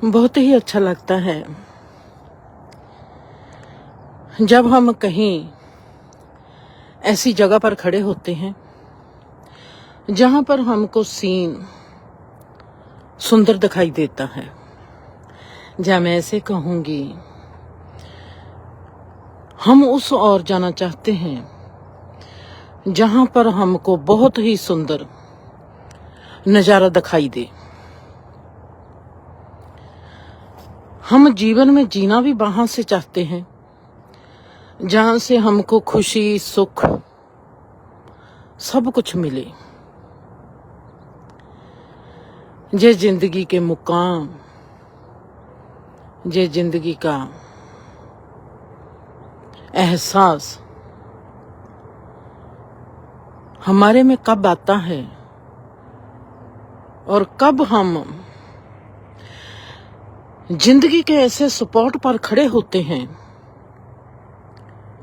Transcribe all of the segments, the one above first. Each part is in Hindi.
बहुत ही अच्छा लगता है जब हम कहीं ऐसी जगह पर खड़े होते हैं जहां पर हमको सीन सुंदर दिखाई देता है। या मैं ऐसे कहूंगी, हम उस ओर जाना चाहते हैं जहां पर हमको बहुत ही सुंदर नजारा दिखाई दे। हम जीवन में जीना भी वहां से चाहते हैं जहां से हमको खुशी, सुख सब कुछ मिले। ये जिंदगी के मुकाम, ये जिंदगी का एहसास हमारे में कब आता है और कब हम जिंदगी के ऐसे स्पॉट पर खड़े होते हैं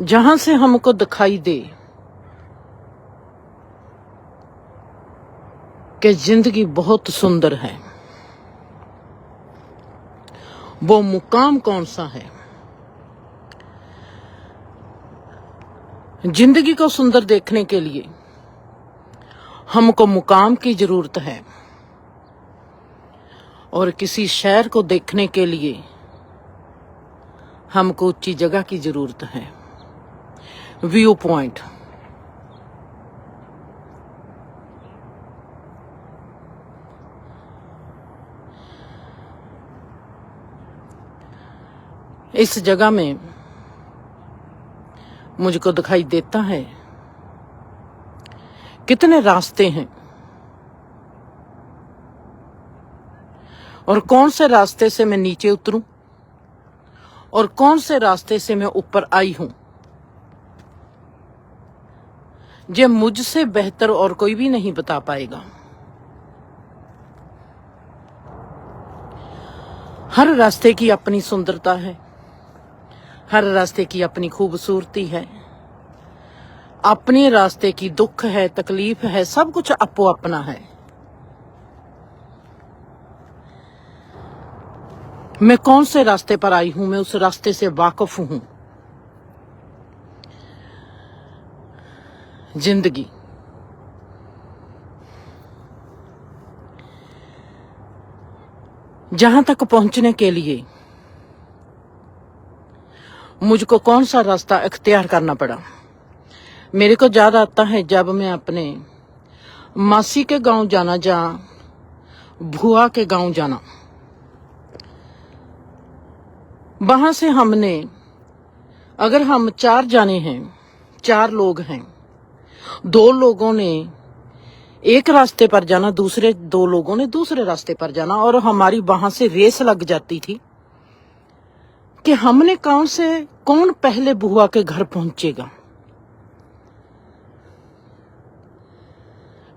जहां से हमको दिखाई दे कि जिंदगी बहुत सुंदर है। वो मुकाम कौन सा है? जिंदगी को सुंदर देखने के लिए हमको मुकाम की जरूरत है और किसी शहर को देखने के लिए हमको ऊंची जगह की जरूरत है, व्यू पॉइंट। इस जगह में मुझको दिखाई देता है कितने रास्ते हैं और कौन से रास्ते से मैं नीचे उतरूं और कौन से रास्ते से मैं ऊपर आई हूं। ये मुझसे बेहतर और कोई भी नहीं बता पाएगा। हर रास्ते की अपनी सुंदरता है, हर रास्ते की अपनी खूबसूरती है, अपने रास्ते की दुख है, तकलीफ है, सब कुछ अपो अपना है। मैं कौन से रास्ते पर आई हूं, मैं उस रास्ते से वाकिफ हूं। जिंदगी जहां तक पहुंचने के लिए मुझको कौन सा रास्ता इख्तियार करना पड़ा। मेरे को याद आता है जब मैं अपने मासी के गांव जाना या भुआ के गांव जाना, वहां से हमने, अगर हम 4 जाने हैं, 4 लोग हैं, 2 लोगों ने एक रास्ते पर जाना, दूसरे 2 लोगों ने दूसरे रास्ते पर जाना और हमारी वहां से रेस लग जाती थी कि हमने कौन पहले बुआ के घर पहुंचेगा।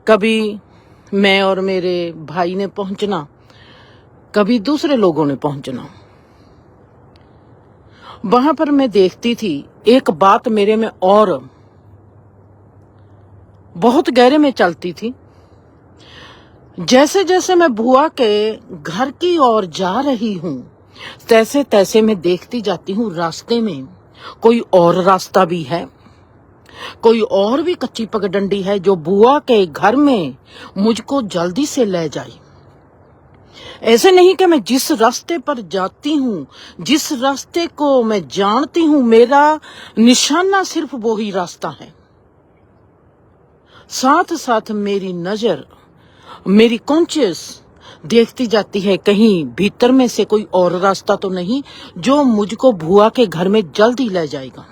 कभी मैं और मेरे भाई ने पहुंचना, कभी दूसरे लोगों ने पहुंचना। वहां पर मैं देखती थी एक बात मेरे में और बहुत गहरे में चलती थी। जैसे जैसे मैं बुआ के घर की ओर जा रही हूं, तैसे तैसे मैं देखती जाती हूं रास्ते में कोई और रास्ता भी है, कोई और भी कच्ची पगडंडी है जो बुआ के घर में मुझको जल्दी से ले जाए। ऐसे नहीं कि मैं जिस रास्ते पर जाती हूं, जिस रास्ते को मैं जानती हूं, मेरा निशाना सिर्फ वो ही रास्ता है। साथ साथ मेरी नजर, मेरी कॉन्शियस देखती जाती है कहीं भीतर में से कोई और रास्ता तो नहीं जो मुझको भुआ के घर में जल्दी ले जाएगा।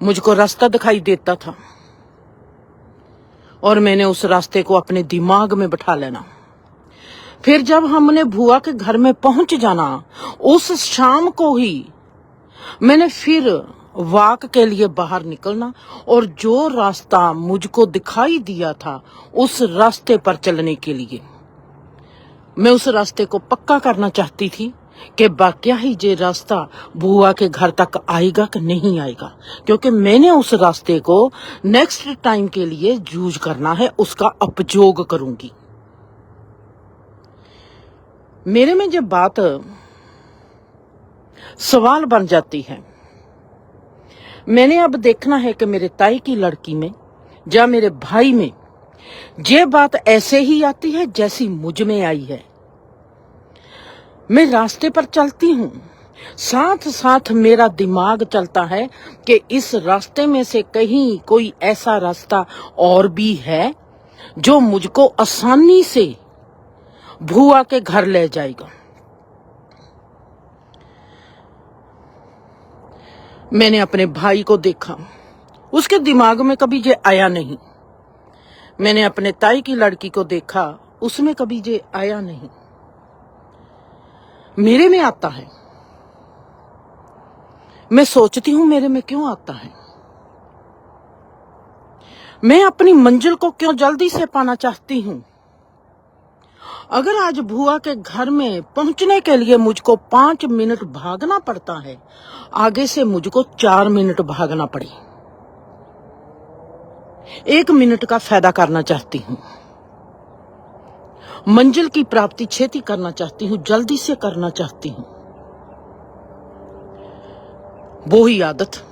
मुझको रास्ता दिखाई देता था और मैंने उस रास्ते को अपने दिमाग में बिठा लेना। फिर जब हमने भुआ के घर में पहुंच जाना, उस शाम को ही मैंने फिर वॉक के लिए बाहर निकलना और जो रास्ता मुझको दिखाई दिया था उस रास्ते पर चलने के लिए मैं उस रास्ते को पक्का करना चाहती थी कि वाकया ही ये रास्ता बुआ के घर तक आएगा कि नहीं आएगा, क्योंकि मैंने उस रास्ते को नेक्स्ट टाइम के लिए यूज करना है, उसका उपयोग करूंगी। मेरे में जब बात सवाल बन जाती है, मैंने अब देखना है कि मेरे ताई की लड़की में या मेरे भाई में ये बात ऐसे ही आती है जैसी मुझ में आई है। मैं रास्ते पर चलती हूं, साथ साथ मेरा दिमाग चलता है कि इस रास्ते में से कहीं कोई ऐसा रास्ता और भी है जो मुझको आसानी से भुआ के घर ले जाएगा। मैंने अपने भाई को देखा, उसके दिमाग में कभी ये आया नहीं। मैंने अपने ताई की लड़की को देखा, उसमें कभी ये आया नहीं। मेरे में आता है। मैं सोचती हूं मेरे में क्यों आता है। मैं अपनी मंजिल को क्यों जल्दी से पाना चाहती हूं। अगर आज भुआ के घर में पहुंचने के लिए मुझको 5 मिनट भागना पड़ता है, आगे से मुझको 4 मिनट भागना पड़े। 1 मिनट का फायदा करना चाहती हूं। मंजिल की प्राप्ति छेती करना चाहती हूं, जल्दी से करना चाहती हूं। वो ही आदत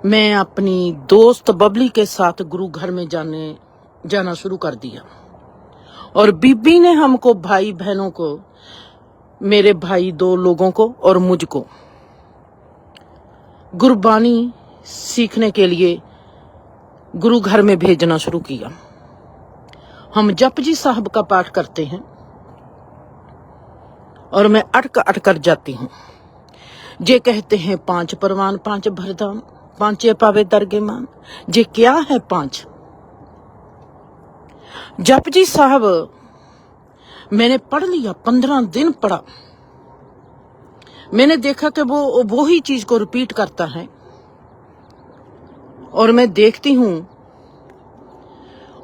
मैं अपनी दोस्त बबली के साथ गुरु घर में जाना शुरू कर दिया। और बीबी ने हमको, भाई बहनों को, मेरे भाई 2 लोगों को और मुझको गुरबानी सीखने के लिए गुरु घर में भेजना शुरू किया। हम जपजी साहब का पाठ करते हैं और मैं अटक कर जाती हूं। जे कहते हैं 5 परवान 5 भरदान, 5 पावे दरगे मान। जे क्या है 5? जपजी साहब मैंने पढ़ लिया, 15 दिन पढ़ा। मैंने देखा कि वो ही चीज को रिपीट करता है और मैं देखती हूं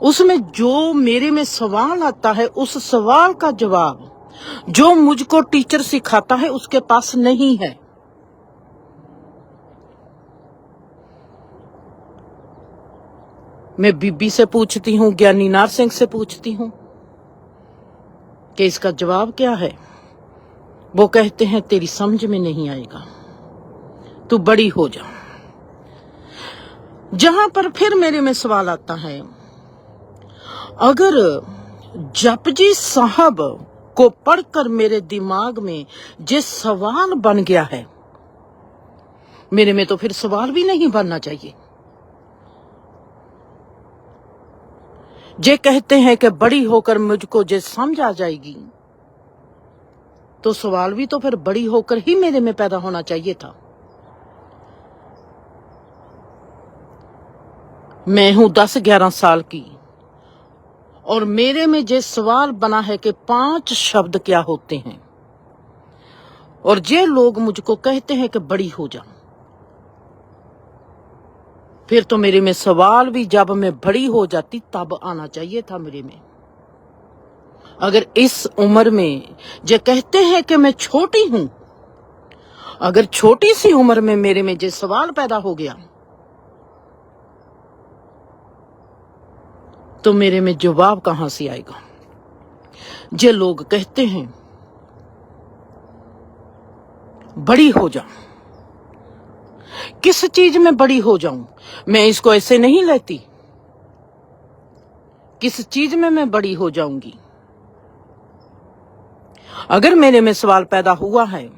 उसमें जो मेरे में सवाल आता है, उस सवाल का जवाब जो मुझको टीचर सिखाता है उसके पास नहीं है। मैं बीबी से पूछती हूँ, ज्ञानी नार सिंह से पूछती हूँ कि इसका जवाब क्या है। वो कहते हैं तेरी समझ में नहीं आएगा, तू बड़ी हो जा। जहां पर फिर मेरे में सवाल आता है, अगर जपजी साहब को पढ़कर मेरे दिमाग में जिस सवाल बन गया है, मेरे में तो फिर सवाल भी नहीं बनना चाहिए। जे कहते हैं कि बड़ी होकर मुझको जे समझ आ जाएगी, तो सवाल भी तो फिर बड़ी होकर ही मेरे में पैदा होना चाहिए था। मैं हूं 10-11 साल की और मेरे में जे सवाल बना है कि 5 शब्द क्या होते हैं, और जे लोग मुझको कहते हैं कि बड़ी हो जा, फिर तो मेरे में सवाल भी जब मैं बड़ी हो जाती तब आना चाहिए था मेरे में। अगर इस उम्र में जे कहते हैं कि मैं छोटी हूं, अगर छोटी सी उम्र में मेरे में जे सवाल पैदा हो गया, तो मेरे में जवाब कहां से आएगा। जे लोग कहते हैं बड़ी हो जा, किस चीज में बड़ी हो जाऊं? मैं इसको ऐसे नहीं लेती। किस चीज में मैं बड़ी हो जाऊंगी? अगर मेरे में सवाल पैदा हुआ है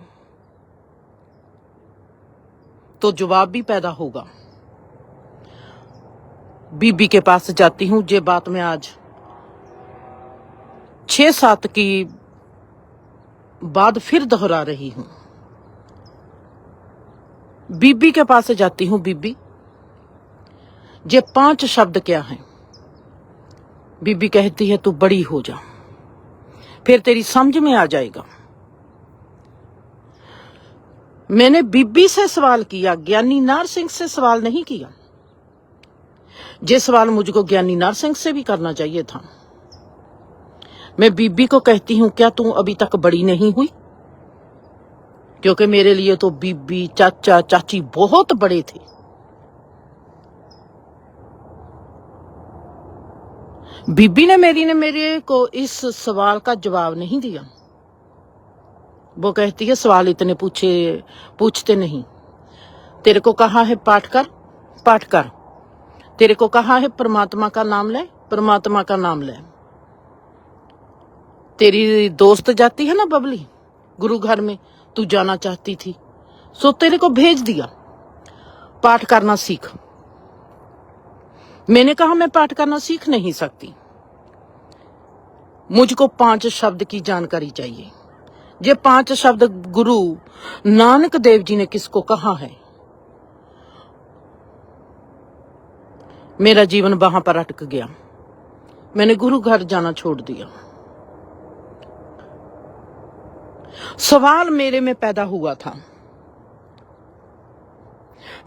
तो जवाब भी पैदा होगा। बीबी के पास जाती हूं। ये बात मैं आज 6-7 की बाद फिर दोहरा रही हूं। बीबी के पास जाती हूं। बीबी, ये 5 शब्द क्या हैं? बीबी कहती है तू बड़ी हो जा, फिर तेरी समझ में आ जाएगा। मैंने बीबी से सवाल किया, ज्ञानी नार सिंह से सवाल नहीं किया। ये सवाल मुझको ज्ञानी नार सिंह से भी करना चाहिए था। मैं बीबी को कहती हूं क्या तू अभी तक बड़ी नहीं हुई? क्योंकि मेरे लिए तो बीबी, चाचा, चाची बहुत बड़े थे। बीबी ने मेरे को इस सवाल का जवाब नहीं दिया। वो कहती है सवाल इतने पूछते नहीं। तेरे को कहा है पाठ कर। तेरे को कहा है परमात्मा का नाम ले, परमात्मा का नाम ले। तेरी दोस्त जाती है ना बबली गुरु घर में, तू जाना चाहती थी, सो तेरे को भेज दिया, पाठ करना सीख। मैंने कहा मैं पाठ करना सीख नहीं सकती, मुझको 5 शब्द की जानकारी चाहिए। ये 5 शब्द गुरु नानक देव जी ने किसको कहा है? मेरा जीवन वहां पर अटक गया। मैंने गुरु घर जाना छोड़ दिया। सवाल मेरे में पैदा हुआ था।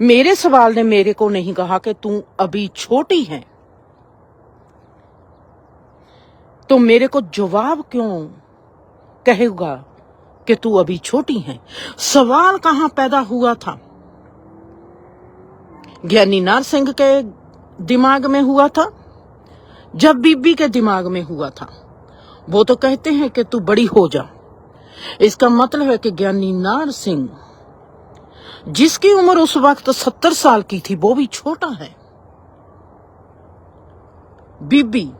मेरे सवाल ने मेरे को नहीं कहा कि तू अभी छोटी है, तो मेरे को जवाब क्यों कहेगा कि तू अभी छोटी है? सवाल कहां पैदा हुआ था? ज्ञानी नार सिंह के दिमाग में हुआ था, जब बीबी के दिमाग में हुआ था। वो तो कहते हैं कि तू बड़ी हो जा। इसका मतलब है कि ज्ञानी नार सिंह जिसकी उम्र उस वक्त 70 साल की थी, वो भी छोटा है। बीबी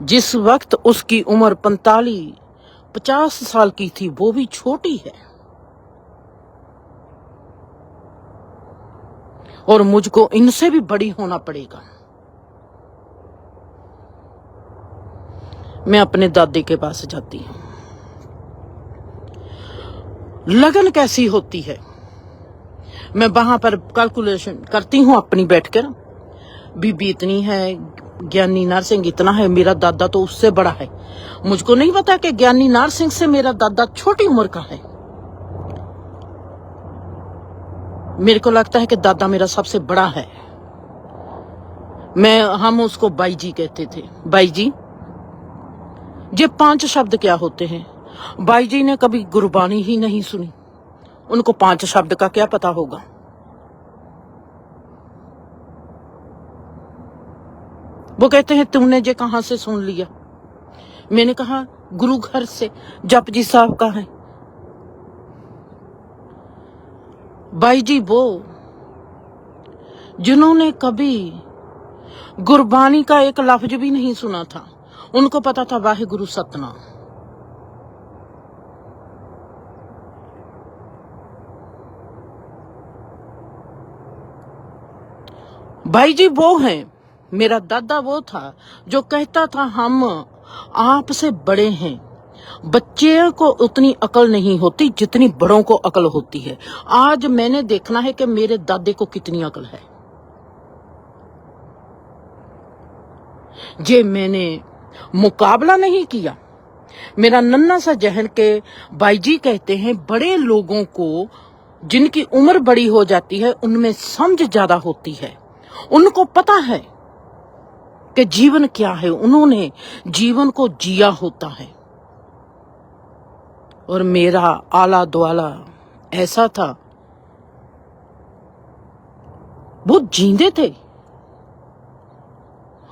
जिस वक्त उसकी उम्र 45-50 साल की थी, वो भी छोटी है। और मुझको इनसे भी बड़ी होना पड़ेगा। मैं अपने दादी के पास जाती हूं। लगन कैसी होती है, मैं वहां पर कैलकुलेशन करती हूं अपनी बैठकर। बीबी इतनी है, ज्ञानी नार सिंह इतना है, मेरा दादा तो उससे बड़ा है। मुझको नहीं पता कि ज्ञानी नार सिंह से मेरा दादा छोटी उम्र का है। मेरे को लगता है कि दादा मेरा सबसे बड़ा है। हम उसको बाई जी कहते थे। बाई जी, ये 5 शब्द क्या होते हैं? बाई जी ने कभी गुरबानी ही नहीं सुनी, उनको 5 शब्द का क्या पता होगा? वो कहते हैं तुमने ये कहां से सुन लिया? मैंने कहा गुरु घर से, जप जी साहब का है। बाई जी वो जिन्होंने कभी गुरबानी का एक लफ्ज भी नहीं सुना था, उनको पता था वाहे गुरु सतनाम। भाई जी वो हैं। मेरा दादा वो था जो कहता था हम आपसे बड़े हैं, बच्चे को उतनी अकल नहीं होती जितनी बड़ों को अकल होती है। आज मैंने देखना है कि मेरे दादे को कितनी अकल है। ये मैंने मुकाबला नहीं किया। मेरा नन्ना सा जहन के भाई जी कहते हैं बड़े लोगों को जिनकी उम्र बड़ी हो जाती है उनमें समझ ज्यादा होती है, उनको पता है कि जीवन क्या है, उन्होंने जीवन को जिया होता है। और मेरा आला द्वाला ऐसा था, वो जींदे थे।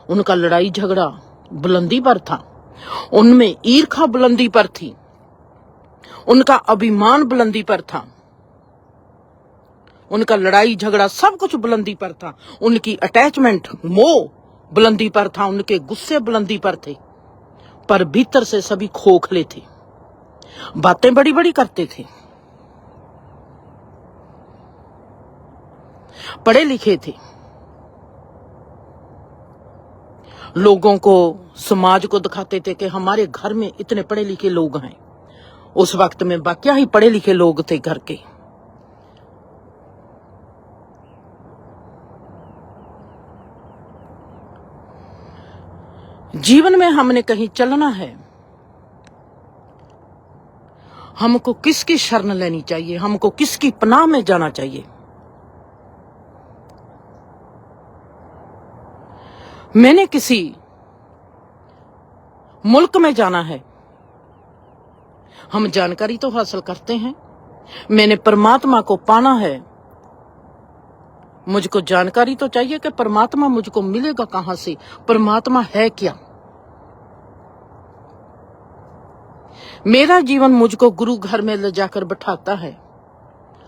उनका लड़ाई झगड़ा बुलंदी पर था, उनमें ईर्खा बुलंदी पर थी, उनका अभिमान बुलंदी पर था, उनका लड़ाई झगड़ा सब कुछ बुलंदी पर था, उनकी अटैचमेंट मोह बुलंदी पर था, उनके गुस्से बुलंदी पर थे, पर भीतर से सभी खोखले थे, बातें बड़ी बड़ी करते थे, पढ़े लिखे थे, लोगों को समाज को दिखाते थे कि हमारे घर में इतने पढ़े लिखे लोग हैं। उस वक्त में क्या ही पढ़े लिखे लोग थे घर के। जीवन में हमने कहीं चलना है, हमको किसकी शरण लेनी चाहिए, हमको किसकी पनाह में जाना चाहिए? मैंने किसी मुल्क में जाना है, हम जानकारी तो हासिल करते हैं। मैंने परमात्मा को पाना है, मुझको जानकारी तो चाहिए कि परमात्मा मुझको मिलेगा कहां से, परमात्मा है क्या। मेरा जीवन मुझको गुरु घर में ले जाकर बैठाता है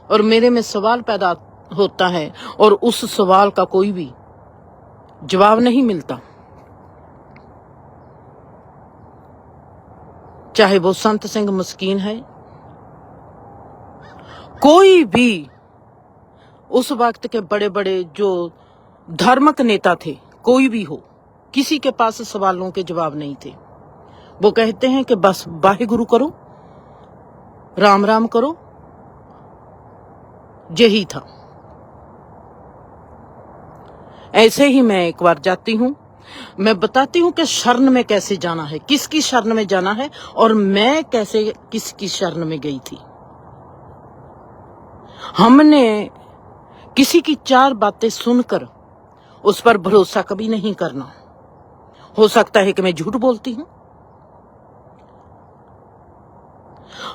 और मेरे में सवाल पैदा होता है और उस सवाल का कोई भी जवाब नहीं मिलता। चाहे वो संत सिंह मस्कीन है, कोई भी उस वक्त के बड़े बड़े जो धार्मिक नेता थे, कोई भी हो, किसी के पास सवालों के जवाब नहीं थे। वो कहते हैं कि बस वाहिगुरु करो, राम राम करो, यही था। ऐसे ही मैं एक बार जाती हूं, मैं बताती हूं कि शरण में कैसे जाना है, किसकी शरण में जाना है और मैं कैसे किसकी शरण में गई थी। हमने किसी की 4 बातें सुनकर उस पर भरोसा कभी नहीं करना। हो सकता है कि मैं झूठ बोलती हूं।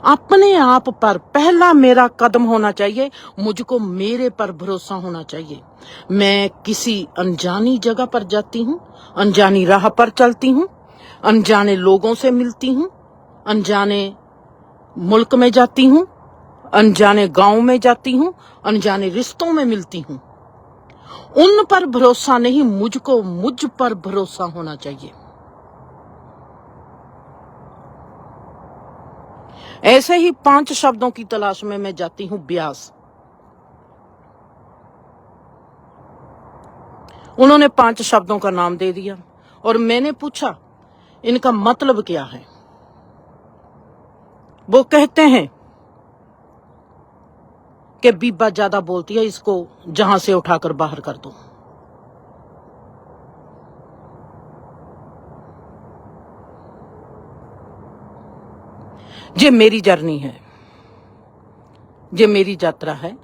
अपने आप पर पहला मेरा कदम होना चाहिए, मुझको मेरे पर भरोसा होना चाहिए। मैं किसी अनजानी जगह पर जाती हूं, अनजानी राह पर चलती हूं, अनजाने लोगों से मिलती हूं, अनजाने मुल्क में जाती हूं, अनजाने गांव में जाती हूं, अनजाने रिश्तों में मिलती हूं। उन पर भरोसा नहीं, मुझको मुझ पर भरोसा होना चाहिए। ऐसे ही 5 शब्दों की तलाश में मैं जाती हूं ब्यास। उन्होंने 5 शब्दों का नाम दे दिया और मैंने पूछा इनका मतलब क्या है। वो कहते हैं कि बीबा ज्यादा बोलती है, इसको जहां से उठाकर बाहर कर दो। ये मेरी जर्नी है, ये मेरी यात्रा है,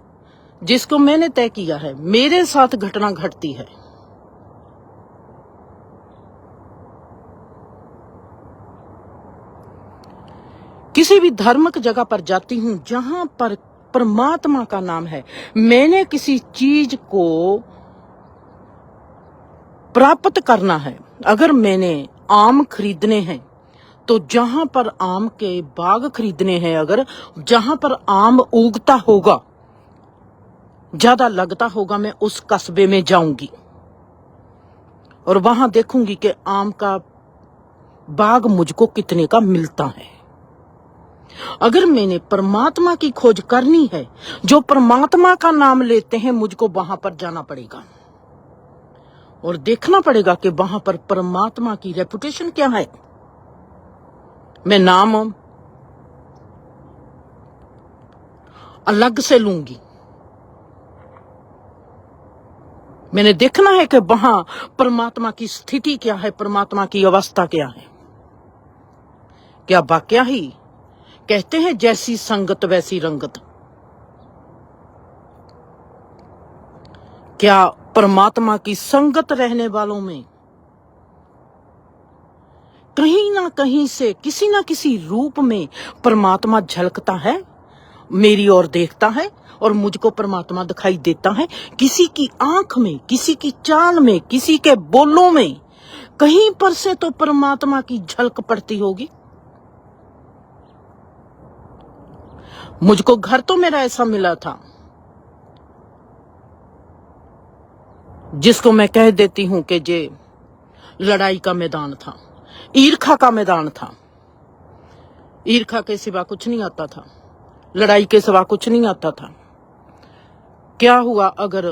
जिसको मैंने तय किया है। मेरे साथ घटना घटती है। किसी भी धार्मिक जगह पर जाती हूं जहां पर परमात्मा का नाम है। मैंने किसी चीज को प्राप्त करना है। अगर मैंने आम खरीदने हैं तो जहां पर आम के बाग खरीदने हैं, अगर जहां पर आम उगता होगा, ज्यादा लगता होगा, मैं उस कस्बे में जाऊंगी और वहां देखूंगी कि आम का बाग मुझको कितने का मिलता है। अगर मैंने परमात्मा की खोज करनी है, जो परमात्मा का नाम लेते हैं, मुझको वहां पर जाना पड़ेगा और देखना पड़ेगा कि वहां पर परमात्मा की रेपुटेशन क्या है। मैं नाम अलग से लूंगी। मैंने देखना है कि वहां परमात्मा की स्थिति क्या है, परमात्मा की अवस्था क्या है। क्या वाकया ही कहते हैं जैसी संगत वैसी रंगत। क्या परमात्मा की संगत रहने वालों में कहीं ना कहीं से, किसी ना किसी रूप में परमात्मा झलकता है, मेरी ओर देखता है और मुझको परमात्मा दिखाई देता है। किसी की आंख में, किसी की चाल में, किसी के बोलों में कहीं पर से तो परमात्मा की झलक पड़ती होगी। मुझको घर तो मेरा ऐसा मिला था जिसको मैं कह देती हूं कि ये लड़ाई का मैदान था, ईर्खा का मैदान था। ईर्खा के सिवा कुछ नहीं आता था, लड़ाई के सिवा कुछ नहीं आता था। क्या हुआ अगर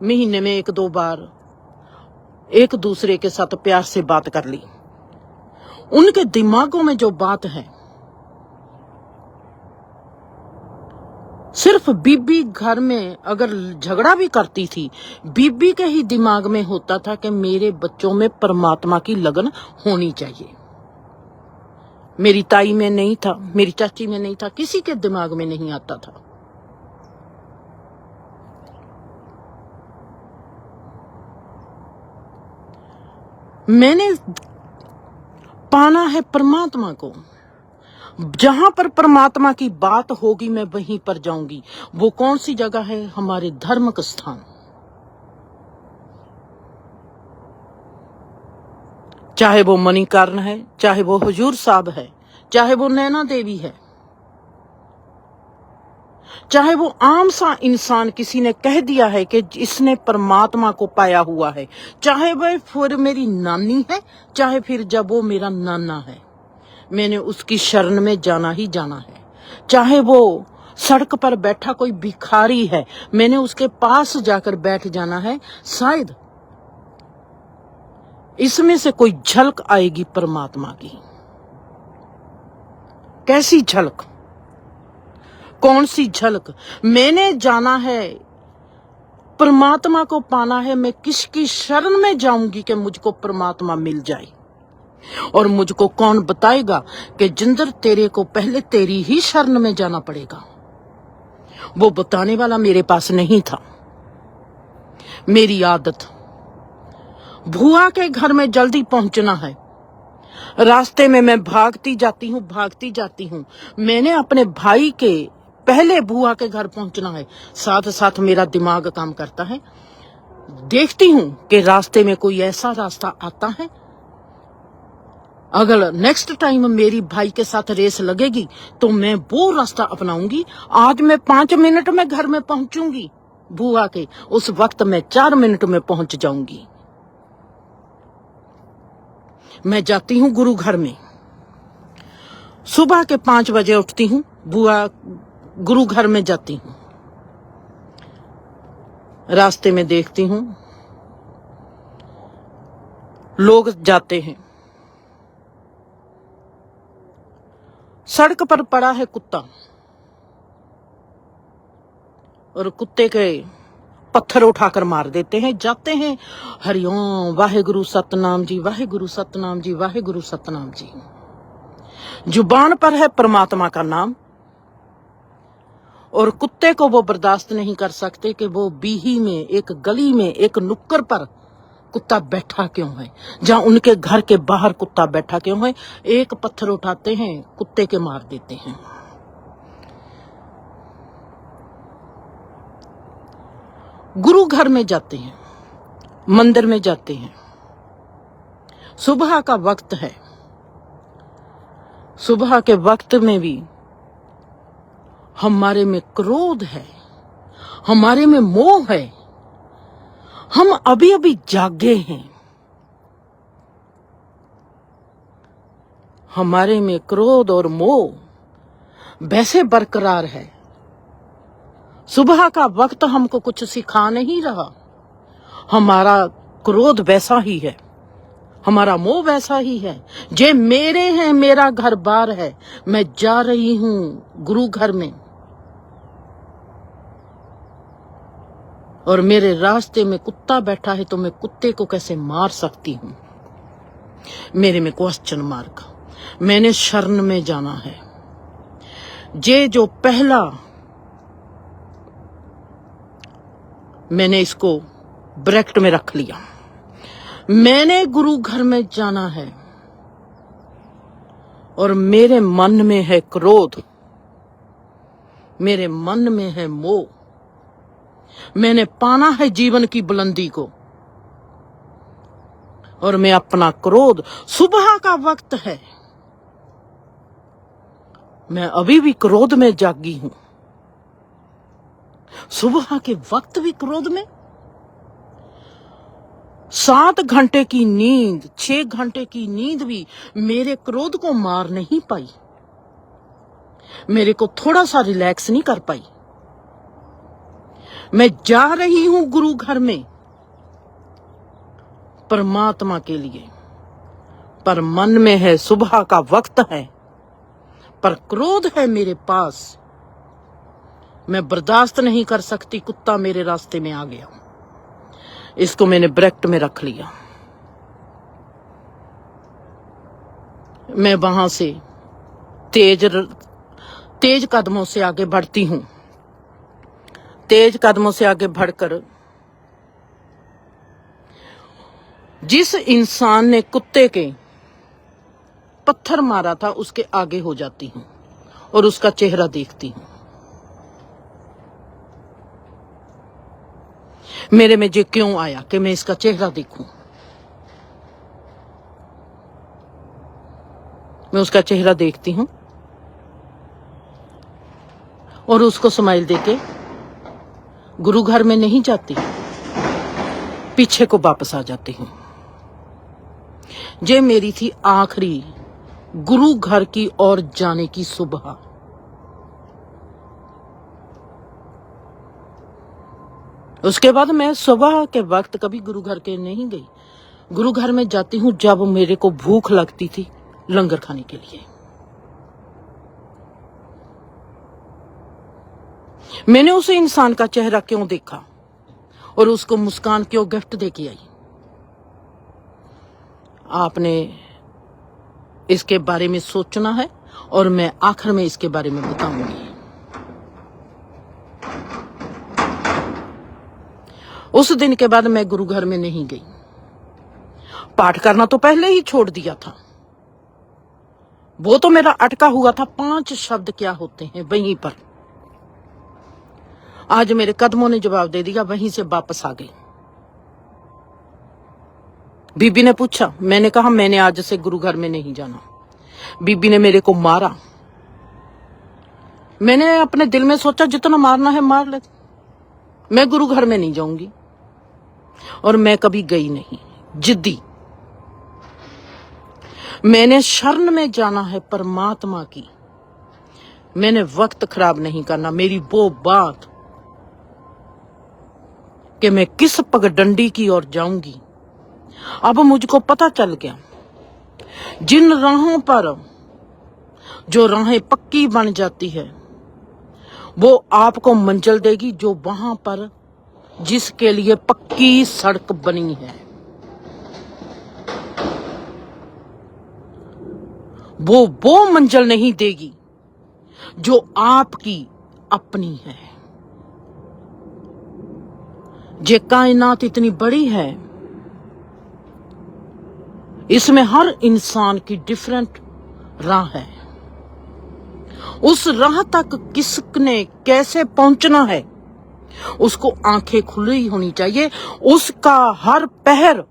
महीने में 1-2 बार एक दूसरे के साथ प्यार से बात कर ली, उनके दिमागों में जो बात है, सिर्फ बीबी घर में अगर झगड़ा भी करती थी, बीबी के ही दिमाग में होता था कि मेरे बच्चों में परमात्मा की लगन होनी चाहिए। मेरी ताई में नहीं था, मेरी चाची में नहीं था, किसी के दिमाग में नहीं आता था। मैंने पाना है परमात्मा को। जहां पर परमात्मा की बात होगी मैं वहीं पर जाऊंगी। वो कौन सी जगह है? हमारे धार्मिक स्थान। चाहे वो मणिकर्ण है, चाहे वो हुजूर साहब है, चाहे वो नैना देवी है, चाहे वो आम सा इंसान किसी ने कह दिया है कि इसने परमात्मा को पाया हुआ है, चाहे वह फिर मेरी नानी है, चाहे फिर जब वो मेरा नाना है, मैंने उसकी शरण में जाना ही जाना है। चाहे वो सड़क पर बैठा कोई भिखारी है, मैंने उसके पास जाकर बैठ जाना है। शायद इसमें से कोई झलक आएगी परमात्मा की। कैसी झलक, कौन सी झलक? मैंने जाना है, परमात्मा को पाना है। मैं किसकी शरण में जाऊंगी कि मुझको परमात्मा मिल जाए? और मुझको कौन बताएगा कि जिंदर तेरे को पहले तेरी ही शरण में जाना पड़ेगा? वो बताने वाला मेरे पास नहीं था। मेरी आदत भुआ के घर में जल्दी पहुंचना है। रास्ते में मैं भागती जाती हूँ। मैंने अपने भाई के पहले भुआ के घर पहुंचना है। साथ साथ मेरा दिमाग काम करता है। देखती हूँ कि रास्ते में कोई ऐसा रास्ता आता है, अगर नेक्स्ट टाइम मेरी भाई के साथ रेस लगेगी तो मैं वो रास्ता अपनाऊंगी। आज मैं 5 मिनट में घर में पहुंचूंगी भुआ के, उस वक्त मैं 4 मिनट में पहुंच जाऊंगी। मैं जाती हूँ गुरु घर में। सुबह के 5 बजे उठती हूँ, बुआ गुरु घर में जाती हूँ। रास्ते में देखती हूँ लोग जाते हैं। सड़क पर पड़ा है कुत्ता और कुत्ते के पत्थर उठाकर मार देते हैं। जाते हैं, हरिओम वाहेगुरु सतनाम जी, वाहेगुरु सतनाम जी, वाहेगुरु सतनाम जी। जुबान पर है परमात्मा का नाम, और कुत्ते को वो बर्दाश्त नहीं कर सकते कि वो बीही में, एक गली में, एक नुक्कड़ पर कुत्ता बैठा क्यों है, जहां उनके घर के बाहर कुत्ता बैठा क्यों है। एक पत्थर उठाते हैं, कुत्ते के मार देते हैं। गुरु घर में जाते हैं, मंदिर में जाते हैं। सुबह का वक्त है। सुबह के वक्त में भी हमारे में क्रोध है, हमारे में मोह है। हम अभी अभी जागे हैं। हमारे में क्रोध और मोह वैसे बरकरार है। सुबह का वक्त हमको कुछ सिखा नहीं रहा। हमारा क्रोध वैसा ही है, हमारा मोह वैसा ही है। जे मेरे हैं, मेरा घर बार है। मैं जा रही हूं गुरु घर में, और मेरे रास्ते में कुत्ता बैठा है, तो मैं कुत्ते को कैसे मार सकती हूं? मेरे में क्वेश्चन मार्क। मैंने शरण में जाना है। जे जो पहला, मैंने इसको ब्रैकेट में रख लिया। मैंने गुरु घर में जाना है, और मेरे मन में है क्रोध, मेरे मन में है मोह। मैंने पाना है जीवन की बुलंदी को, और मैं अपना क्रोध, सुबह का वक्त है, मैं अभी भी क्रोध में जागी हूं। सुबह के वक्त भी क्रोध में। 7 घंटे की नींद, 6 घंटे की नींद भी मेरे क्रोध को मार नहीं पाई, मेरे को थोड़ा सा रिलैक्स नहीं कर पाई। मैं जा रही हूं गुरु घर में परमात्मा के लिए, पर मन में है सुबह का वक्त है, पर क्रोध है मेरे पास। मैं बर्दाश्त नहीं कर सकती, कुत्ता मेरे रास्ते में आ गया। इसको मैंने ब्रैकेट में रख लिया। मैं वहां से तेज कदमों से आगे बढ़ती हूं। तेज कदमों से आगे बढ़कर जिस इंसान ने कुत्ते के पत्थर मारा था उसके आगे हो जाती हूं और उसका चेहरा देखती हूं। मेरे में ये क्यों आया कि मैं इसका चेहरा देखूं? मैं उसका चेहरा देखती हूँ और उसको स्माइल देके गुरु घर में नहीं जाती, पीछे को वापस आ जाती हूँ। ये मेरी थी आखिरी गुरु घर की ओर जाने की सुबह। उसके बाद मैं सुबह के वक्त कभी गुरु घर के नहीं गई। गुरु घर में जाती हूँ जब मेरे को भूख लगती थी लंगर खाने के लिए। मैंने उस इंसान का चेहरा क्यों देखा और उसको मुस्कान क्यों गिफ्ट दे के आई, आपने इसके बारे में सोचना है और मैं आखिर में इसके बारे में बताऊंगी। उस दिन के बाद मैं गुरु घर में नहीं गई। पाठ करना तो पहले ही छोड़ दिया था, वो तो मेरा अटका हुआ था। 5 शब्द क्या होते हैं वहीं पर। आज मेरे कदमों ने जवाब दे दिया, वहीं से वापस आ गई। बीबी ने पूछा, मैंने कहा मैंने आज से गुरु घर में नहीं जाना। बीबी ने मेरे को मारा। मैंने अपने दिल में सोचा जितना मारना है मार ले, मैं गुरु घर में नहीं जाऊंगी। और मैं कभी गई नहीं, जिद्दी। मैंने शरण में जाना है परमात्मा की, मैंने वक्त खराब नहीं करना। मेरी वो बात कि मैं किस पगडंडी की ओर जाऊंगी, अब मुझको पता चल गया। जिन राहों पर जो राहें पक्की बन जाती है वो आपको मंजिल देगी, जो वहां पर जिसके लिए पक्की सड़क बनी है वो मंजिल नहीं देगी जो आपकी अपनी है। ये कायनात इतनी बड़ी है, इसमें हर इंसान की डिफरेंट राह है। उस राह तक किसने कैसे पहुंचना है उसको आंखें खुली होनी चाहिए। उसका हर पहर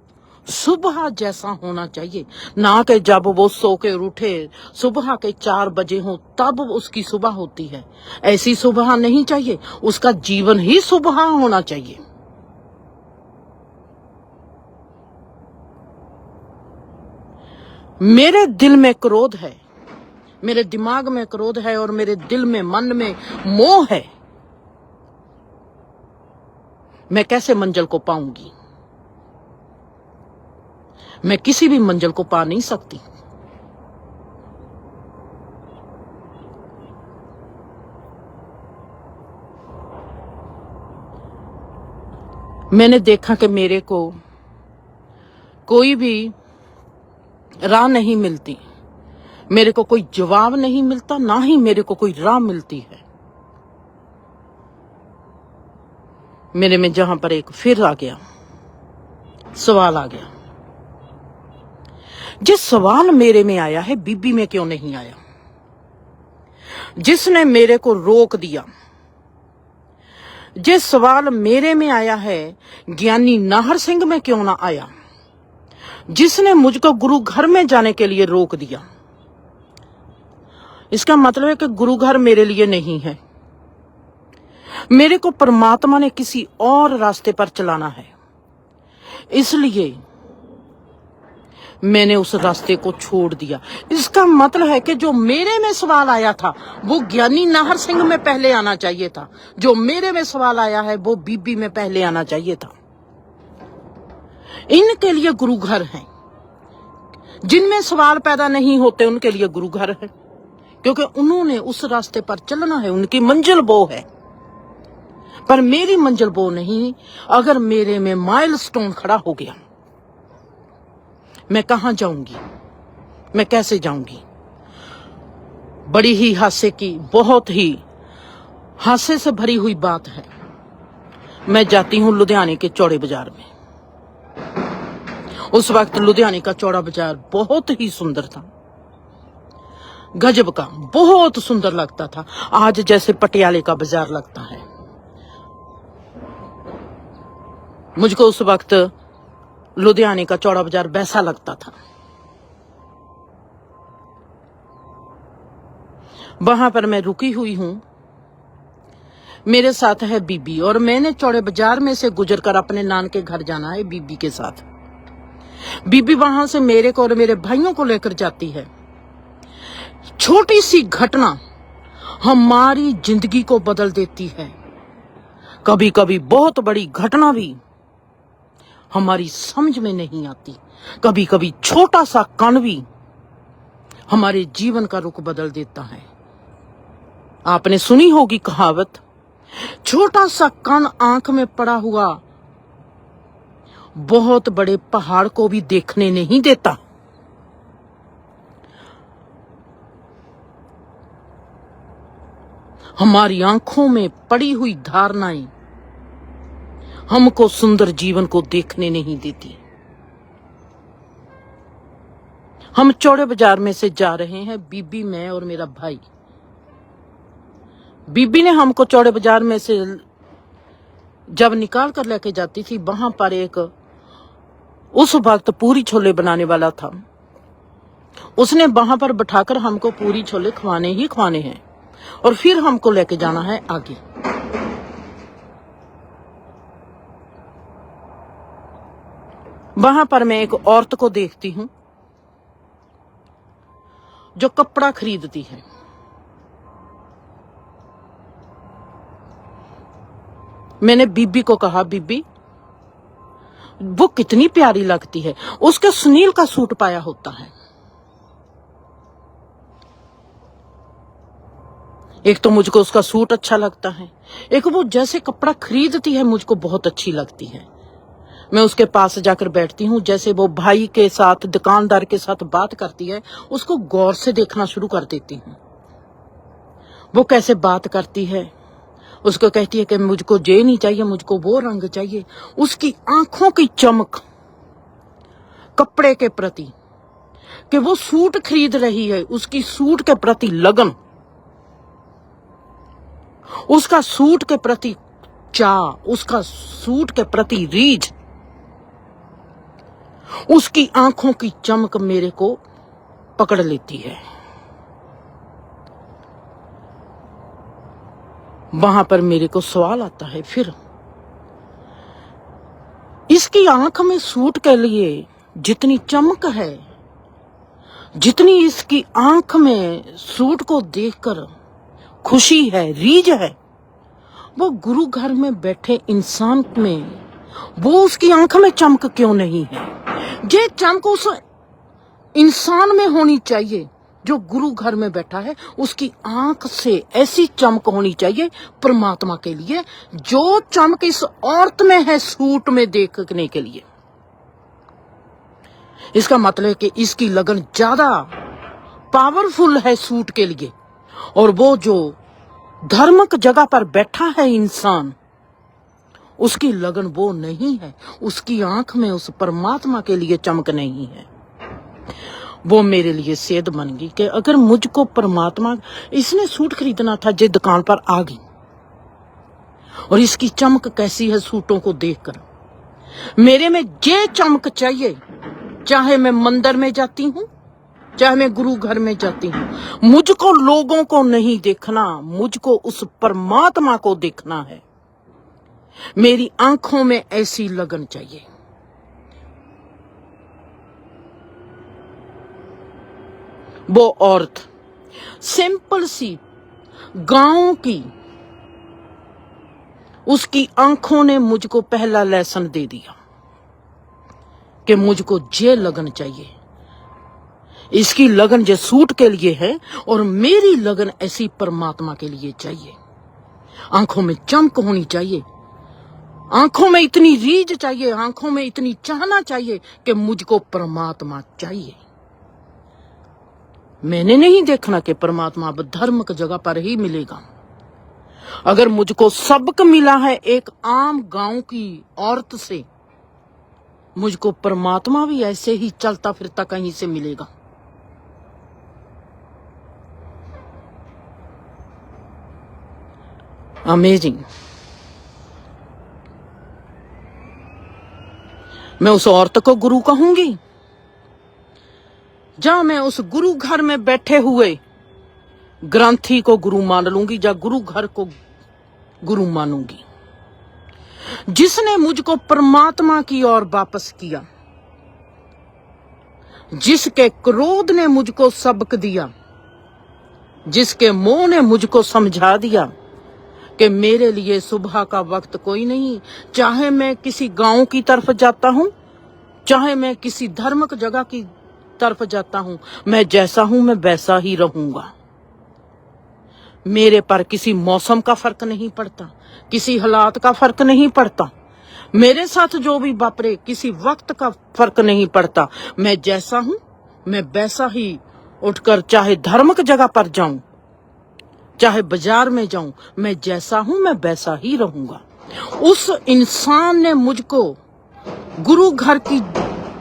सुबह जैसा होना चाहिए, ना कि जब वो सो के उठे सुबह के 4 बजे हो तब उसकी सुबह होती है। ऐसी सुबह नहीं चाहिए, उसका जीवन ही सुबह होना चाहिए। मेरे दिल में क्रोध है, मेरे दिमाग में क्रोध है और मेरे दिल में मन में मोह है। मैं कैसे मंजिल को पाऊंगी? मैं किसी भी मंजिल को पा नहीं सकती। मैंने देखा कि मेरे को कोई भी राह नहीं मिलती, मेरे को कोई जवाब नहीं मिलता, ना ही मेरे को कोई राह मिलती है। मेरे में जहां पर एक फिर आ गया, सवाल आ गया। जिस सवाल मेरे में आया है बीबी में क्यों नहीं आया? जिसने मेरे को रोक दिया। जिस सवाल मेरे में आया है ज्ञानी नाहर सिंह में क्यों ना आया? जिसने मुझको गुरु घर में जाने के लिए रोक दिया। इसका मतलब है कि गुरु घर मेरे लिए नहीं है, मेरे को परमात्मा ने किसी और रास्ते पर चलाना है। इसलिए मैंने उस रास्ते को छोड़ दिया। इसका मतलब है कि जो मेरे में सवाल आया था वो ज्ञानी नाहर सिंह में पहले आना चाहिए था, जो मेरे में सवाल आया है वो बीबी में पहले आना चाहिए था। इनके लिए गुरु घर है, जिनमें सवाल पैदा नहीं होते उनके लिए गुरु घर है, क्योंकि उन्होंने उस रास्ते पर चलना है, उनकी मंजिल वो है। पर मेरी मंजिल वो नहीं। अगर मेरे में माइलस्टोन खड़ा हो गया, मैं कहां जाऊंगी, मैं कैसे जाऊंगी? बड़ी ही हास्य की, बहुत ही हास्य से भरी हुई बात है। मैं जाती हूं लुधियाने के चौड़े बाजार में। उस वक्त लुधियाने का चौड़ा बाजार बहुत ही सुंदर था, गजब का, बहुत सुंदर लगता था। आज जैसे पटियाले का बाजार लगता है। मुझको उस वक्त लुधियाने का चौड़ा बाजार वैसा लगता था। वहां पर मैं रुकी हुई हूं। मेरे साथ है बीबी और मैंने चौड़े बाजार में से गुजरकर अपने नान के घर जाना है बीबी के साथ। बीबी वहां से मेरे को और मेरे भाइयों को लेकर जाती है। छोटी सी घटना हमारी जिंदगी को बदल देती है। कभी कभी बहुत बड़ी घटना भी हमारी समझ में नहीं आती। कभी कभी छोटा सा कण भी हमारे जीवन का रुख बदल देता है। आपने सुनी होगी कहावत, छोटा सा कण आंख में पड़ा हुआ बहुत बड़े पहाड़ को भी देखने नहीं देता। हमारी आंखों में पड़ी हुई धारणाएं हमको सुंदर जीवन को देखने नहीं देती। हम चौड़े बाजार में से जा रहे हैं, बीबी, मैं और मेरा भाई। बीबी ने हमको चौड़े बाजार में से जब निकाल कर लेके जाती थी, वहां पर एक उस वक्त पूरी छोले बनाने वाला था। उसने वहां पर बैठाकर हमको पूरी छोले खवाने ही खवाने हैं और फिर हमको लेके जाना है आगे। वहां पर मैं एक औरत को देखती हूं जो कपड़ा खरीदती है। मैंने बीबी को कहा, बीबी वो कितनी प्यारी लगती है, उसके सुनील का सूट पाया होता है। एक तो मुझको उसका सूट अच्छा लगता है, एक वो जैसे कपड़ा खरीदती है मुझको बहुत अच्छी लगती है। मैं उसके पास जाकर बैठती हूँ, जैसे वो भाई के साथ, दुकानदार के साथ बात करती है, उसको गौर से देखना शुरू कर देती हूँ। वो कैसे बात करती है, उसको कहती है कि मुझको ये नहीं चाहिए, मुझको वो रंग चाहिए। उसकी आंखों की चमक कपड़े के प्रति, कि वो सूट खरीद रही है, उसकी सूट के प्रति लगन, उसका सूट के प्रति चाह, उसका सूट के प्रति रीझ, उसकी आंखों की चमक मेरे को पकड़ लेती है। वहां पर मेरे को सवाल आता है, फिर इसकी आंख में सूट के लिए जितनी चमक है, जितनी इसकी आंख में सूट को देखकर खुशी है, रीझ है, वो गुरु घर में बैठे इंसान में वो उसकी आंख में चमक क्यों नहीं है? ये चमक उस इंसान में होनी चाहिए जो गुरु घर में बैठा है। उसकी आंख से ऐसी चमक होनी चाहिए परमात्मा के लिए, जो चमक इस औरत में है सूट में देखने के लिए। इसका मतलब है कि इसकी लगन ज्यादा पावरफुल है सूट के लिए, और वो जो धार्मिक जगह पर बैठा है इंसान, उसकी लगन वो नहीं है, उसकी आंख में उस परमात्मा के लिए चमक नहीं है। वो मेरे लिए सेध बन गई कि अगर मुझको परमात्मा, इसने सूट खरीदना था, जे दुकान पर आ गई और इसकी चमक कैसी है सूटों को देखकर, मेरे में ये चमक चाहिए। चाहे मैं मंदिर में जाती हूँ, चाहे मैं गुरु घर में जाती हूँ, मुझको लोगों को नहीं देखना, मुझको उस परमात्मा को देखना है। मेरी आंखों में ऐसी लगन चाहिए। वो औरत सिंपल सी गांव की, उसकी आंखों ने मुझको पहला लेसन दे दिया कि मुझको ये लगन चाहिए। इसकी लगन जो सूट के लिए है और मेरी लगन ऐसी परमात्मा के लिए चाहिए। आंखों में चमक होनी चाहिए, आंखों में इतनी रीझ चाहिए, आंखों में इतनी चाहना चाहिए कि मुझको परमात्मा चाहिए। मैंने नहीं देखना कि परमात्मा अब धर्म की जगह पर ही मिलेगा। अगर मुझको सबक मिला है एक आम गांव की औरत से, मुझको परमात्मा भी ऐसे ही चलता फिरता कहीं से मिलेगा। अमेजिंग। मैं उस औरत को गुरु कहूंगी जहां मैं उस गुरु घर में बैठे हुए ग्रंथी को गुरु मान लूंगी या गुरु घर को गुरु मानूंगी। जिसने मुझको परमात्मा की ओर वापस किया, जिसके क्रोध ने मुझको सबक दिया, जिसके मोह ने मुझको समझा दिया कि मेरे लिए सुबह का वक्त कोई नहीं। चाहे मैं किसी गांव की तरफ जाता हूं, चाहे मैं किसी धार्मिक जगह की तरफ जाता हूं, मैं जैसा हूं मैं वैसा ही रहूंगा। मेरे पर किसी मौसम का फर्क नहीं पड़ता, किसी हालात का फर्क नहीं पड़ता, मेरे साथ जो भी वापरे किसी वक्त का फर्क नहीं पड़ता। मैं जैसा हूं मैं वैसा ही उठकर चाहे धार्मिक जगह पर जाऊं, चाहे बाजार में जाऊं, मैं जैसा हूं मैं वैसा ही रहूंगा। उस इंसान ने मुझको गुरु घर की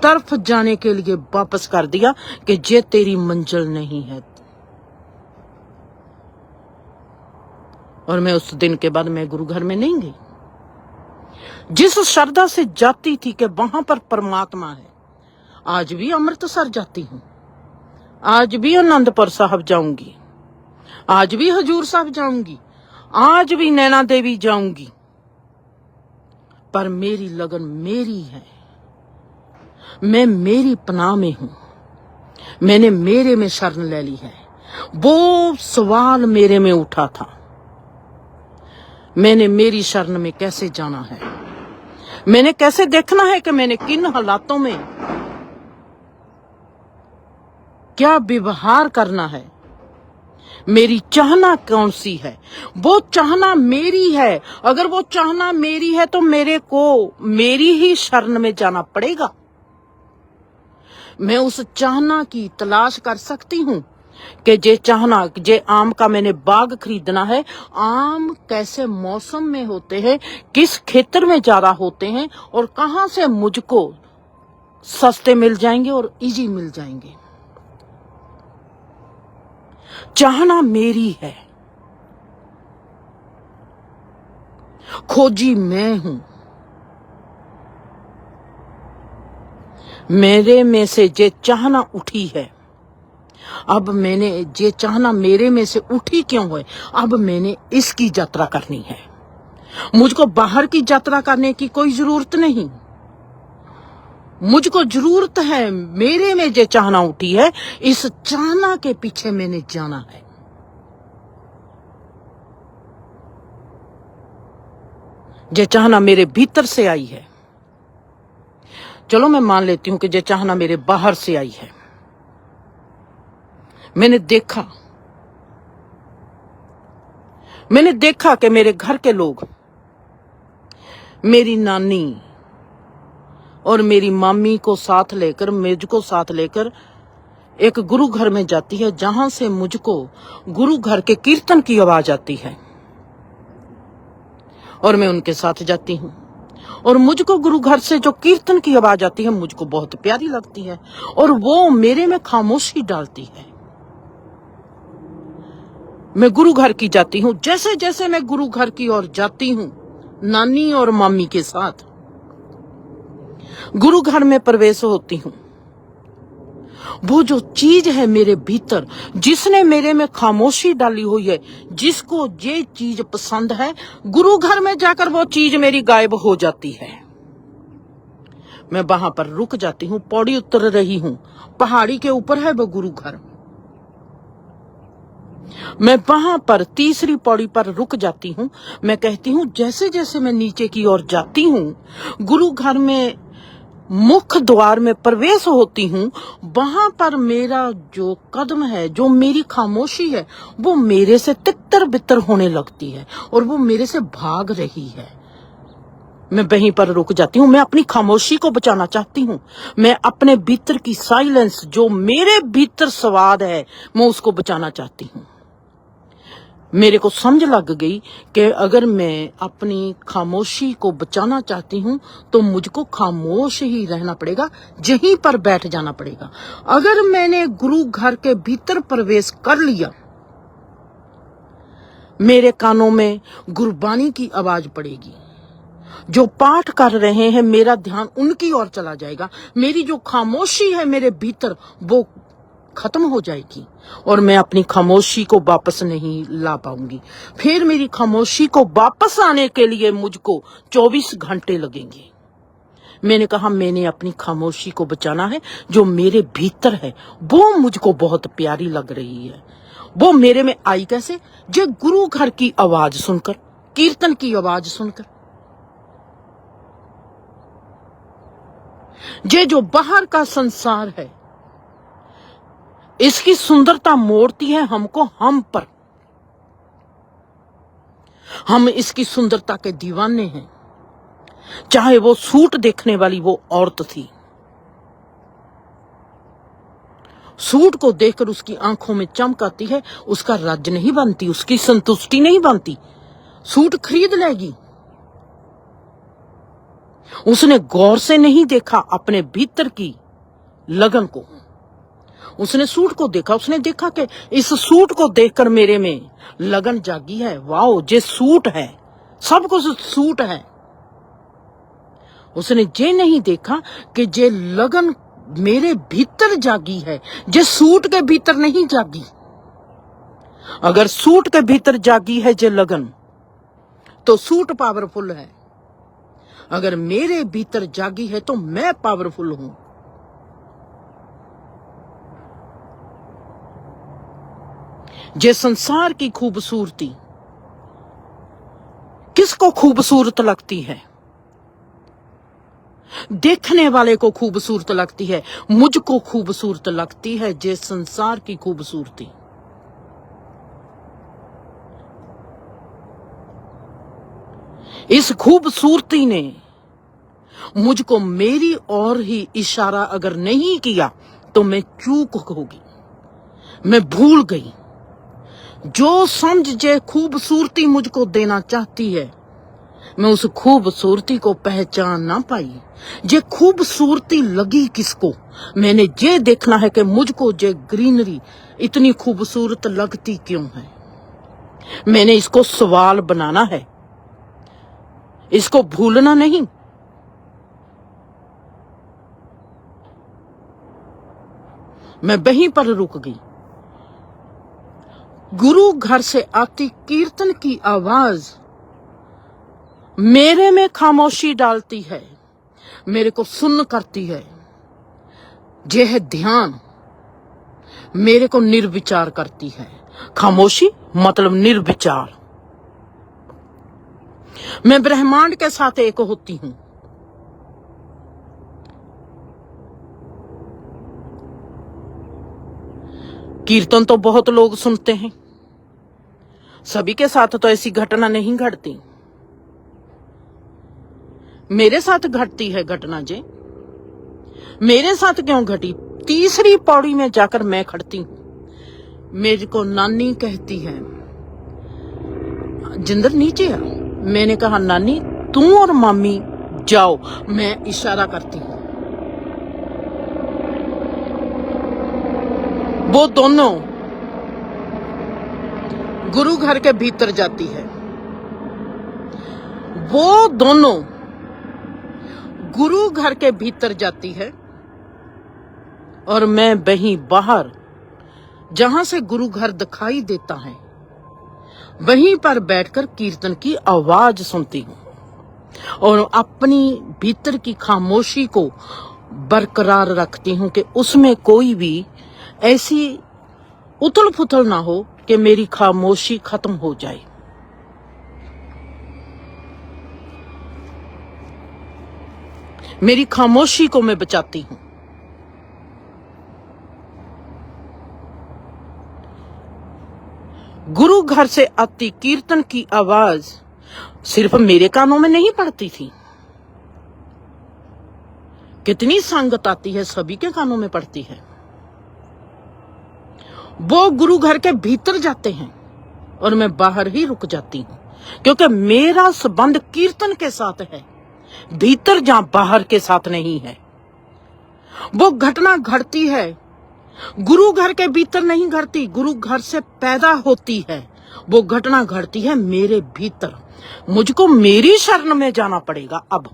तरफ जाने के लिए वापस कर दिया कि ये तेरी मंजिल नहीं है। और मैं उस दिन के बाद मैं गुरु घर में नहीं गई। जिस श्रद्धा से जाती थी कि वहां पर परमात्मा है, आज भी अमृतसर जाती हूं, आज भी आनंदपुर साहब जाऊंगी, आज भी हजूर साहब जाऊंगी, आज भी नैना देवी जाऊंगी, पर मेरी लगन मेरी है। मैं मेरी पनाह में हूं, मैंने मेरे में शरण ले ली है। वो सवाल मेरे में उठा था, मैंने मेरी शरण में कैसे जाना है, मैंने कैसे देखना है कि मैंने किन हालातों में क्या व्यवहार करना है, मेरी चाहना कौन सी है। वो चाहना मेरी है। अगर वो चाहना मेरी है तो मेरे को मेरी ही शरण में जाना पड़ेगा। मैं उस चाहना की तलाश कर सकती हूं कि जे चाहना, जे आम का मैंने बाग खरीदना है, आम कैसे मौसम में होते हैं, किस क्षेत्र में ज्यादा होते हैं और कहां से मुझको सस्ते मिल जाएंगे और इजी मिल जाएंगे। चाहना मेरी है, खोजी मैं हूं। मेरे में से जे चाहना उठी है, अब मैंने जे चाहना मेरे में से उठी क्यों है, अब मैंने इसकी यात्रा करनी है। मुझको बाहर की यात्रा करने की कोई जरूरत नहीं। मुझको जरूरत है मेरे में जे चाहना उठी है, इस चाहना के पीछे मैंने जाना है। जे चाहना मेरे भीतर से आई है, चलो मैं मान लेती हूं कि जे चाहना मेरे बाहर से आई है। मैंने देखा कि मेरे घर के लोग, मेरी नानी और मेरी मामी को साथ लेकर, मुझको साथ लेकर एक गुरु घर में जाती है, जहां से मुझको गुरु घर के कीर्तन की आवाज आती है और मैं उनके साथ जाती हूं। और मुझको गुरु घर से जो कीर्तन की आवाज आती है मुझको बहुत प्यारी लगती है और वो मेरे में खामोशी डालती है। मैं गुरु घर की जाती हूं। जैसे जैसे मैं गुरु घर की ओर जाती हूं, नानी और मामी के साथ गुरु घर में प्रवेश होती हूं, वो जो चीज है मेरे भीतर, जिसने मेरे में खामोशी डाली हुई है, जिसको ये चीज पसंद है, गुरु घर में जाकर वो चीज मेरी गायब हो जाती है। मैं वहां पर रुक जाती हूं, पौड़ी उतर रही हूं, पहाड़ी के ऊपर है वो गुरु घर। मैं वहां पर तीसरी पौड़ी पर रुक जाती हूं। मैं कहती हूं जैसे जैसे मैं नीचे की ओर जाती हूं, गुरु घर में मुख्य द्वार में प्रवेश होती हूं, वहां पर मेरा जो कदम है, जो मेरी खामोशी है, वो मेरे से तितर बितर होने लगती है और वो मेरे से भाग रही है। मैं वहीं पर रुक जाती हूं। मैं अपनी खामोशी को बचाना चाहती हूं। मैं अपने भीतर की साइलेंस, जो मेरे भीतर स्वाद है, मैं उसको बचाना चाहती हूं। मेरे को समझ लग गई कि अगर मैं अपनी खामोशी को बचाना चाहती हूं तो मुझको खामोश ही रहना पड़ेगा, यहीं पर बैठ जाना पड़ेगा। अगर मैंने गुरु घर के भीतर प्रवेश कर लिया, मेरे कानों में गुरबानी की आवाज पड़ेगी, जो पाठ कर रहे हैं मेरा ध्यान उनकी ओर चला जाएगा। मेरी जो खामोशी है मेरे भीतर, वो खत्म हो जाएगी और मैं अपनी खामोशी को वापस नहीं ला पाऊंगी। फिर मेरी खामोशी को वापस आने के लिए मुझको 24 घंटे लगेंगे। मैंने कहा मैंने अपनी खामोशी को बचाना है। जो मेरे भीतर है वो मुझको बहुत प्यारी लग रही है। वो मेरे में आई कैसे? जे गुरु घर की आवाज सुनकर, कीर्तन की आवाज सुनकर। जे जो बाहर का संसार है इसकी सुंदरता मोड़ती है हमको हम पर। हम इसकी सुंदरता के दीवाने हैं। चाहे वो सूट देखने वाली वो औरत थी, सूट को देखकर उसकी आंखों में चमक आती है, उसका राज्य नहीं बनती, उसकी संतुष्टि नहीं बनती, सूट खरीद लेगी। उसने गौर से नहीं देखा अपने भीतर की लगन को। उसने सूट को देखा, उसने देखा कि इस सूट को देखकर मेरे में लगन जागी है। वाओ, जे सूट है, सब कुछ सूट है। उसने ये नहीं देखा कि जे लगन मेरे भीतर जागी है, जे सूट के भीतर नहीं जागी। अगर सूट के भीतर जागी है जे लगन, तो सूट पावरफुल है। अगर मेरे भीतर जागी है तो मैं पावरफुल हूं। जे संसार की खूबसूरती किसको खूबसूरत लगती है? देखने वाले को खूबसूरत लगती है। मुझको खूबसूरत लगती है जे संसार की खूबसूरती। इस खूबसूरती ने मुझको मेरी ओर ही इशारा अगर नहीं किया तो मैं चूक होगी, मैं भूल गई। जो समझ जे खूबसूरती मुझको देना चाहती है, मैं उस खूबसूरती को पहचान ना पाई। जे खूबसूरती लगी किसको? मैंने ये देखना है कि मुझको जे ग्रीनरी इतनी खूबसूरत लगती क्यों है। मैंने इसको सवाल बनाना है, इसको भूलना नहीं। मैं वहीं पर रुक गई। गुरु घर से आती कीर्तन की आवाज मेरे में खामोशी डालती है, मेरे को सुन्न करती है। जे है ध्यान, मेरे को निर्विचार करती है। खामोशी मतलब निर्विचार। मैं ब्रह्मांड के साथ एक होती हूं। कीर्तन तो बहुत लोग सुनते हैं, सभी के साथ तो ऐसी घटना नहीं घटती। मेरे साथ घटती है घटना। जे मेरे साथ क्यों घटी? तीसरी पौड़ी में जाकर मैं खड़ती हूं। मेरे को नानी कहती है, जिंदर नीचे आ। मैंने कहा नानी तू और मामी जाओ। मैं इशारा करती हूं। वो दोनों गुरु घर के भीतर जाती है। वो दोनों गुरु घर के भीतर जाती है और मैं वहीं बाहर, जहां से गुरु घर दिखाई देता है, वहीं पर बैठकर कीर्तन की आवाज सुनती हूं और अपनी भीतर की खामोशी को बरकरार रखती हूं कि उसमें कोई भी ऐसी उथल पुथल ना हो कि मेरी खामोशी खत्म हो जाए। मेरी खामोशी को मैं बचाती हूं। गुरु घर से आती कीर्तन की आवाज सिर्फ मेरे कानों में नहीं पड़ती थी। कितनी संगत आती है, सभी के कानों में पड़ती है। वो गुरु घर के भीतर जाते हैं और मैं बाहर ही रुक जाती हूं, क्योंकि मेरा संबंध कीर्तन के साथ है, भीतर जहां बाहर के साथ नहीं है। वो घटना घटती है गुरु घर के भीतर नहीं घटती, गुरु घर से पैदा होती है। वो घटना घटती है मेरे भीतर। मुझको मेरी शरण में जाना पड़ेगा। अब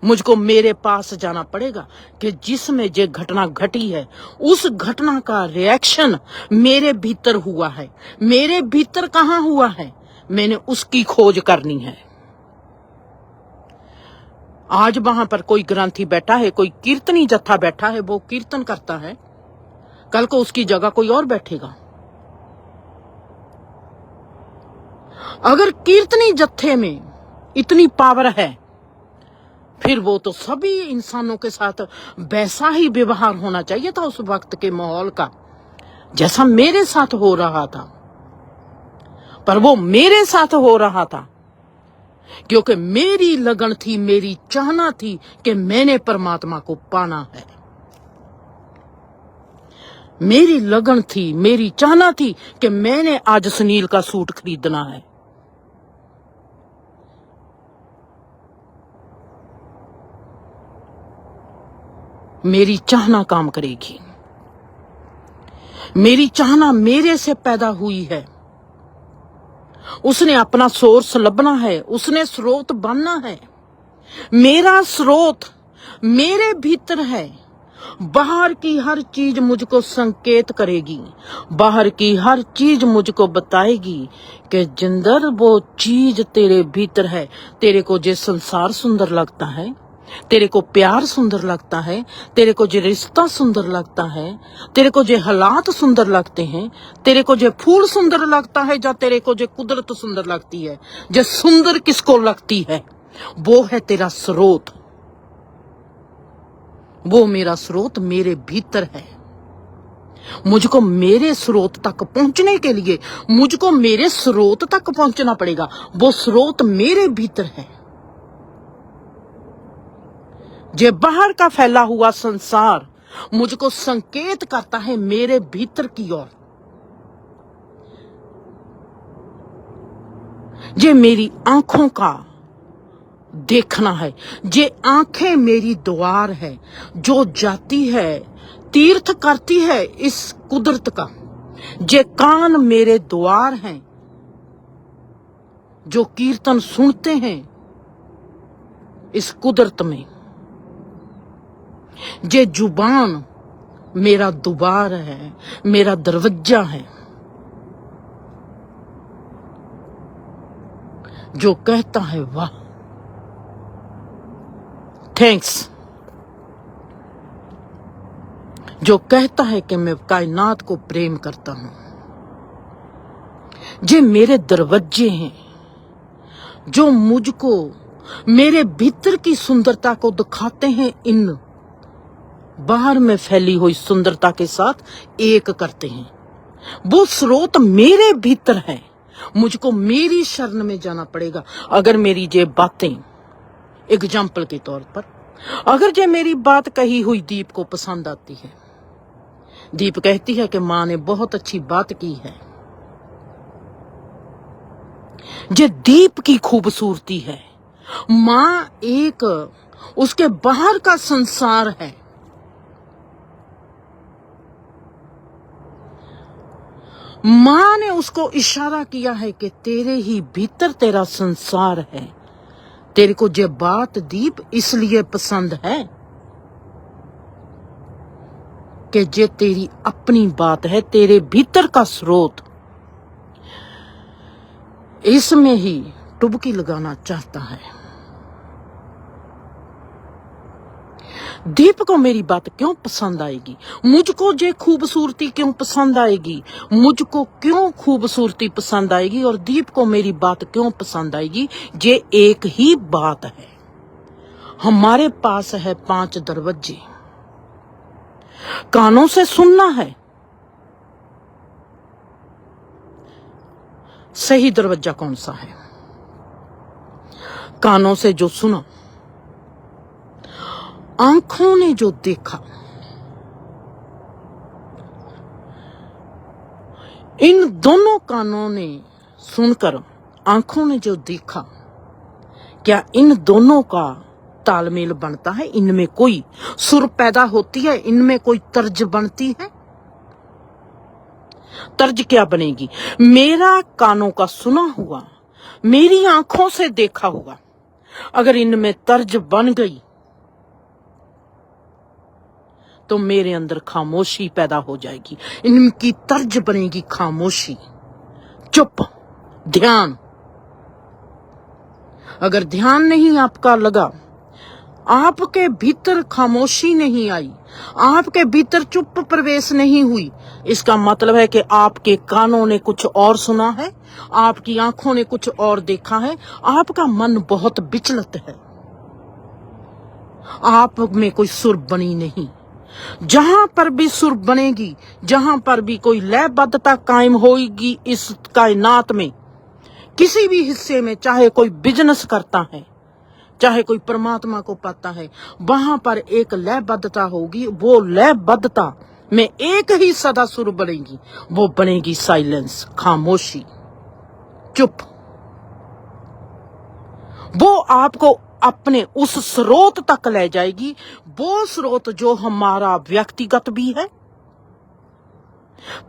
मुझको मेरे पास जाना पड़ेगा कि जिसमें जो घटना घटी है उस घटना का रिएक्शन मेरे भीतर हुआ है। मेरे भीतर कहाँ हुआ है, मैंने उसकी खोज करनी है। आज वहां पर कोई ग्रंथी बैठा है, कोई कीर्तनी जत्था बैठा है, वो कीर्तन करता है, कल को उसकी जगह कोई और बैठेगा। अगर कीर्तनी जत्थे में इतनी पावर है, फिर वो तो सभी इंसानों के साथ वैसा ही व्यवहार होना चाहिए था उस वक्त के माहौल का, जैसा मेरे साथ हो रहा था। पर वो मेरे साथ हो रहा था क्योंकि मेरी लगन थी, मेरी चाहना थी कि मैंने परमात्मा को पाना है। मेरी लगन थी, मेरी चाहना थी कि मैंने आज सुनील का सूट खरीदना है। मेरी चाहना काम करेगी। मेरी चाहना मेरे से पैदा हुई है। उसने अपना सोर्स लभना है, उसने स्रोत बनना है। मेरा स्रोत मेरे भीतर है। बाहर की हर चीज मुझको संकेत करेगी, बाहर की हर चीज मुझको बताएगी कि जिंदर वो चीज तेरे भीतर है। तेरे को जो संसार सुंदर लगता है, तेरे को प्यार सुंदर लगता है, तेरे को जो रिश्ता सुंदर लगता है, तेरे को जो हालात सुंदर लगते हैं, तेरे को जो फूल सुंदर लगता है, या तेरे को जो कुदरत सुंदर लगती है, जो सुंदर किसको लगती है, वो है तेरा स्रोत। वो मेरा स्रोत मेरे भीतर है। मुझको मेरे स्रोत तक पहुंचने के लिए मुझको मेरे स्रोत तक पहुंचना पड़ेगा। वो स्रोत मेरे भीतर है। जे बाहर का फैला हुआ संसार मुझको संकेत करता है मेरे भीतर की ओर। जे मेरी आंखों का देखना है, जे आंखें मेरी द्वार है, जो जाती है तीर्थ करती है इस कुदरत का। जे कान मेरे द्वार हैं, जो कीर्तन सुनते हैं इस कुदरत में। जे जुबान मेरा दुबार है, मेरा दरवाजा है, जो कहता है वाह थैंक्स, जो कहता है कि मैं कायनात को प्रेम करता हूं। जे मेरे दरवाजे हैं, जो मुझको मेरे भीतर की सुंदरता को दिखाते हैं, इन बाहर में फैली हुई सुंदरता के साथ एक करते हैं। वो स्रोत मेरे भीतर है। मुझको मेरी शरण में जाना पड़ेगा। अगर मेरी ये बातें एग्जाम्पल के तौर पर, अगर जो मेरी बात कही हुई दीप को पसंद आती है, दीप कहती है कि माँ ने बहुत अच्छी बात की है। जो दीप की खूबसूरती है, माँ एक उसके बाहर का संसार है। माँ ने उसको इशारा किया है कि तेरे ही भीतर तेरा संसार है। तेरे को जो बात दीप इसलिए पसंद है कि जे तेरी अपनी बात है, तेरे भीतर का स्रोत इसमें ही डुबकी लगाना चाहता है। दीप को मेरी बात क्यों पसंद आएगी? मुझको जे खूबसूरती क्यों पसंद आएगी? मुझको क्यों खूबसूरती पसंद आएगी? और दीप को मेरी बात क्यों पसंद आएगी? जे एक ही बात है। हमारे पास है 5 दरवाजे। कानों से सुनना है। सही दरवाजा कौन सा है? कानों से जो सुना, आंखों ने जो देखा, इन दोनों कानों ने सुनकर आंखों ने जो देखा, क्या इन दोनों का तालमेल बनता है? इनमें कोई सुर पैदा होती है? इनमें कोई तर्ज बनती है? तर्ज क्या बनेगी? मेरा कानों का सुना हुआ, मेरी आंखों से देखा हुआ, अगर इनमें तर्ज बन गई तो मेरे अंदर खामोशी पैदा हो जाएगी। इनकी तर्ज बनेगी खामोशी, चुप, ध्यान। अगर ध्यान नहीं आपका लगा, आपके भीतर खामोशी नहीं आई, आपके भीतर चुप प्रवेश नहीं हुई, इसका मतलब है कि आपके कानों ने कुछ और सुना है, आपकी आंखों ने कुछ और देखा है, आपका मन बहुत विचलित है, आप में कोई सुर बनी नहीं। जहां पर भी सुर बनेगी, जहां पर भी कोई लयबद्धता कायम होगी इस कायनात में, किसी भी हिस्से में, चाहे कोई बिजनेस करता है, चाहे कोई परमात्मा को पाता है, वहां पर एक लयबद्धता होगी। वो लयबद्धता में एक ही सदा सुर बनेगी, वो बनेगी साइलेंस, खामोशी, चुप। वो आपको अपने उस स्रोत तक ले जाएगी, वो स्रोत जो हमारा व्यक्तिगत भी है।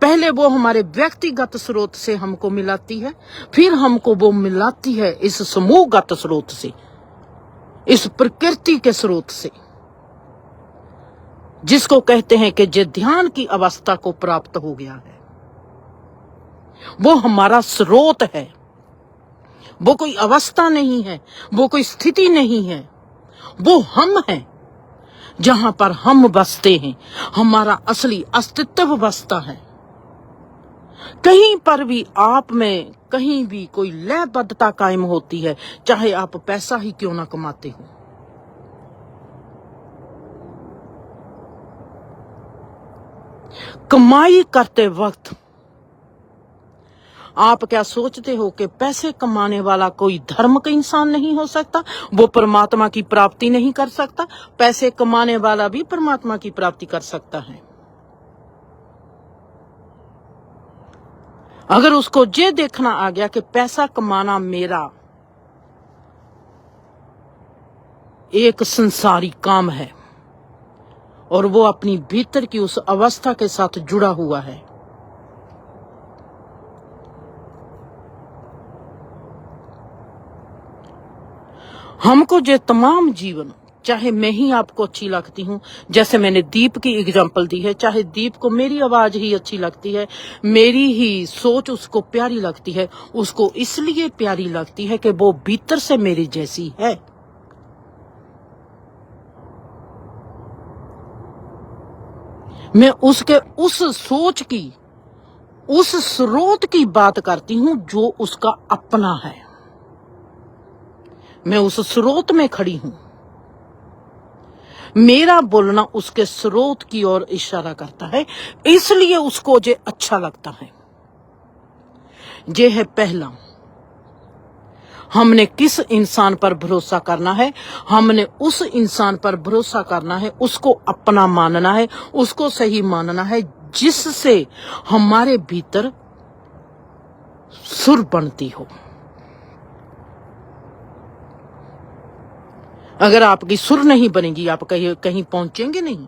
पहले वो हमारे व्यक्तिगत स्रोत से हमको मिलाती है, फिर हमको वो मिलाती है इस समूहगत स्रोत से, इस प्रकृति के स्रोत से, जिसको कहते हैं कि जो ध्यान की अवस्था को प्राप्त हो गया है। वो हमारा स्रोत है, वो कोई अवस्था नहीं है, वो कोई स्थिति नहीं है, वो हम हैं। जहां पर हम बसते हैं, हमारा असली अस्तित्व बसता है। कहीं पर भी आप में कहीं भी कोई लयबद्धता कायम होती है, चाहे आप पैसा ही क्यों ना कमाते हो। कमाई करते वक्त आप क्या सोचते हो कि पैसे कमाने वाला कोई धर्म का इंसान नहीं हो सकता, वो परमात्मा की प्राप्ति नहीं कर सकता? पैसे कमाने वाला भी परमात्मा की प्राप्ति कर सकता है। अगर उसको ये देखना आ गया कि पैसा कमाना मेरा एक संसारी काम है और वो अपनी भीतर की उस अवस्था के साथ जुड़ा हुआ है, हमको जो तमाम जीवन, चाहे मैं ही आपको अच्छी लगती हूँ, जैसे मैंने दीप की एग्जांपल दी है, चाहे दीप को मेरी आवाज ही अच्छी लगती है, मेरी ही सोच उसको प्यारी लगती है, उसको इसलिए प्यारी लगती है कि वो भीतर से मेरी जैसी है। मैं उसके उस सोच की, उस स्रोत की बात करती हूं जो उसका अपना है। मैं उस स्रोत में खड़ी हूं, मेरा बोलना उसके स्रोत की ओर इशारा करता है, इसलिए उसको जे अच्छा लगता है। ये है पहला, हमने किस इंसान पर भरोसा करना है? हमने उस इंसान पर भरोसा करना है, उसको अपना मानना है, उसको सही मानना है, जिससे हमारे भीतर सुर बनती हो। अगर आपकी सुर नहीं बनेगी, आप कहीं पहुंचेंगे नहीं।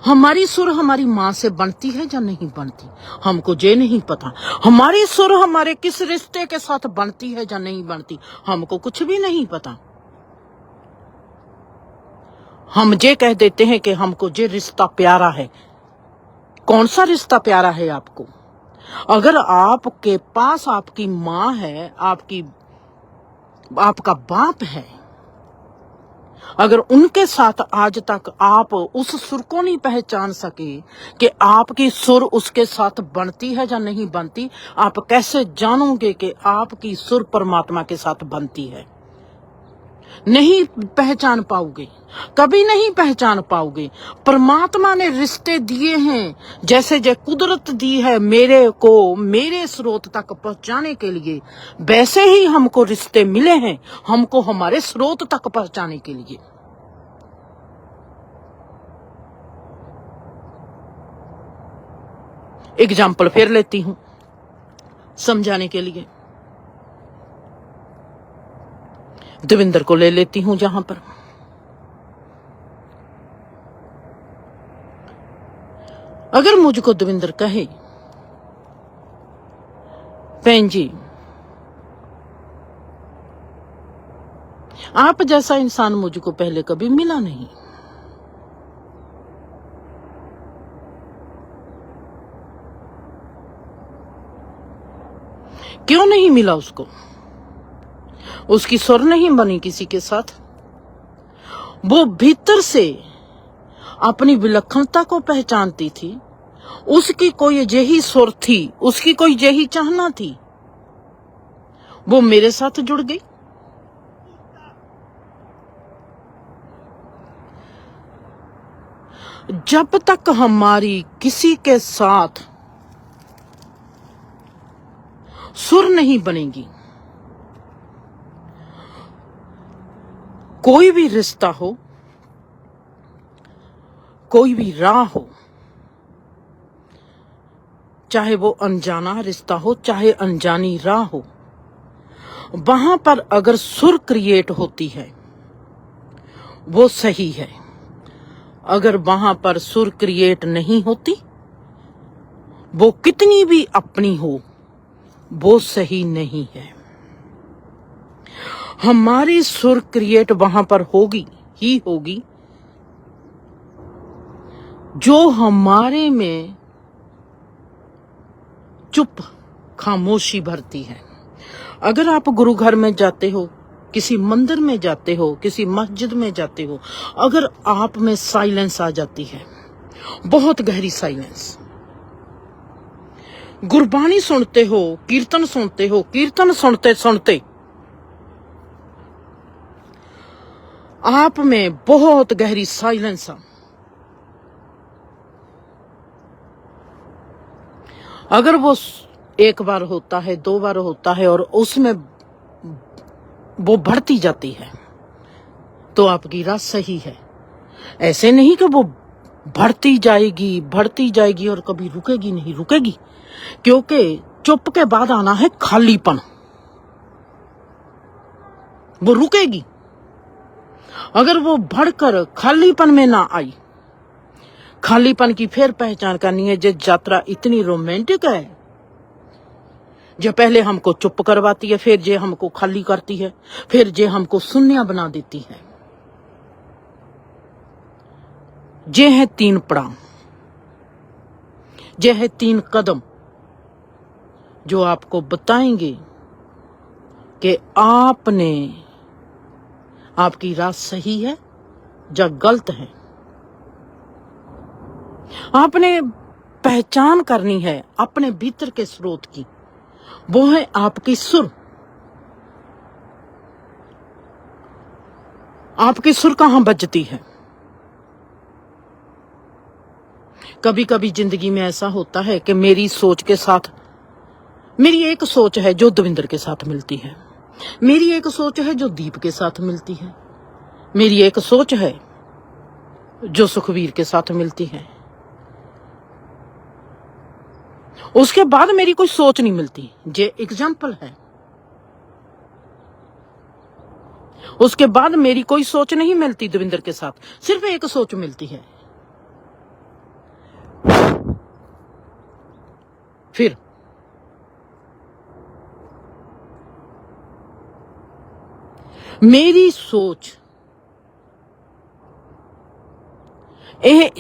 हमारी सुर हमारी मां से बनती है या नहीं बनती, हमको ये नहीं पता। हमारी सुर हमारे किस रिश्ते के साथ बनती है या नहीं बनती, हमको कुछ भी नहीं पता। हम ये कह देते हैं कि हमको ये रिश्ता प्यारा है। कौन सा रिश्ता प्यारा है आपको? अगर आपके पास आपकी मां है, आपका बाप है, अगर उनके साथ आज तक आप उस सुर को नहीं पहचान सके कि आपकी सुर उसके साथ बनती है या नहीं बनती, आप कैसे जानोगे कि आपकी सुर परमात्मा के साथ बनती है? नहीं पहचान पाओगे, कभी नहीं पहचान पाओगे। परमात्मा ने रिश्ते दिए हैं, जैसे जो कुदरत दी है मेरे को मेरे स्रोत तक पहुंचाने के लिए, वैसे ही हमको रिश्ते मिले हैं हमको हमारे स्रोत तक पहुंचाने के लिए। एग्जाम्पल फिर लेती हूं समझाने के लिए। देवेंद्र को ले लेती हूं। जहां पर अगर मुझको देवेंद्र कहे, बहन जी आप जैसा इंसान मुझको पहले कभी मिला नहीं, क्यों नहीं मिला उसको? उसकी सुर नहीं बनी किसी के साथ। वो भीतर से अपनी विलक्षणता को पहचानती थी। उसकी कोई यही सुर थी, उसकी कोई यही चाहना थी। वो मेरे साथ जुड़ गई। जब तक हमारी किसी के साथ सुर नहीं बनेगी, कोई भी रिश्ता हो, कोई भी राह हो, चाहे वो अनजाना रिश्ता हो, चाहे अनजानी राह हो, वहां पर अगर सुर क्रिएट होती है वो सही है। अगर वहां पर सुर क्रिएट नहीं होती, वो कितनी भी अपनी हो, वो सही नहीं है। हमारी सुर क्रिएट वहां पर होगी ही होगी जो हमारे में चुप खामोशी भरती है। अगर आप गुरु घर में जाते हो, किसी मंदिर में जाते हो, किसी मस्जिद में जाते हो, अगर आप में साइलेंस आ जाती है, बहुत गहरी साइलेंस, गुरबानी सुनते हो, कीर्तन सुनते हो, कीर्तन सुनते सुनते आप में बहुत गहरी साइलेंस, अगर वो एक बार होता है, दो बार होता है और उसमें वो बढ़ती जाती है, तो आपकी राह सही है। ऐसे नहीं कि वो बढ़ती जाएगी और कभी रुकेगी नहीं, रुकेगी, क्योंकि चुप के बाद आना है खालीपन। वो रुकेगी। अगर वो बढ़कर खालीपन में ना आई, खालीपन की फिर पहचान करनी है। जो यात्रा इतनी रोमांटिक है, जो पहले हमको चुप करवाती है, फिर जे हमको खाली करती है, फिर जे हमको शून्य बना देती है। जे है 3 पड़ाव, जे है 3 कदम जो आपको बताएंगे कि आपकी राह सही है या गलत है। आपने पहचान करनी है अपने भीतर के स्रोत की। वो है आपकी सुर। आपकी सुर कहां बजती है? कभी कभी जिंदगी में ऐसा होता है कि मेरी सोच के साथ, मेरी एक सोच है जो दविंदर के साथ मिलती है, मेरी एक सोच है जो दीप के साथ मिलती है, मेरी एक सोच है जो सुखवीर के साथ मिलती है। उसके बाद मेरी कोई सोच नहीं मिलती। ये एग्जाम्पल है। उसके बाद मेरी कोई सोच नहीं मिलती दविंदर के साथ, सिर्फ एक सोच मिलती है। फिर मेरी सोच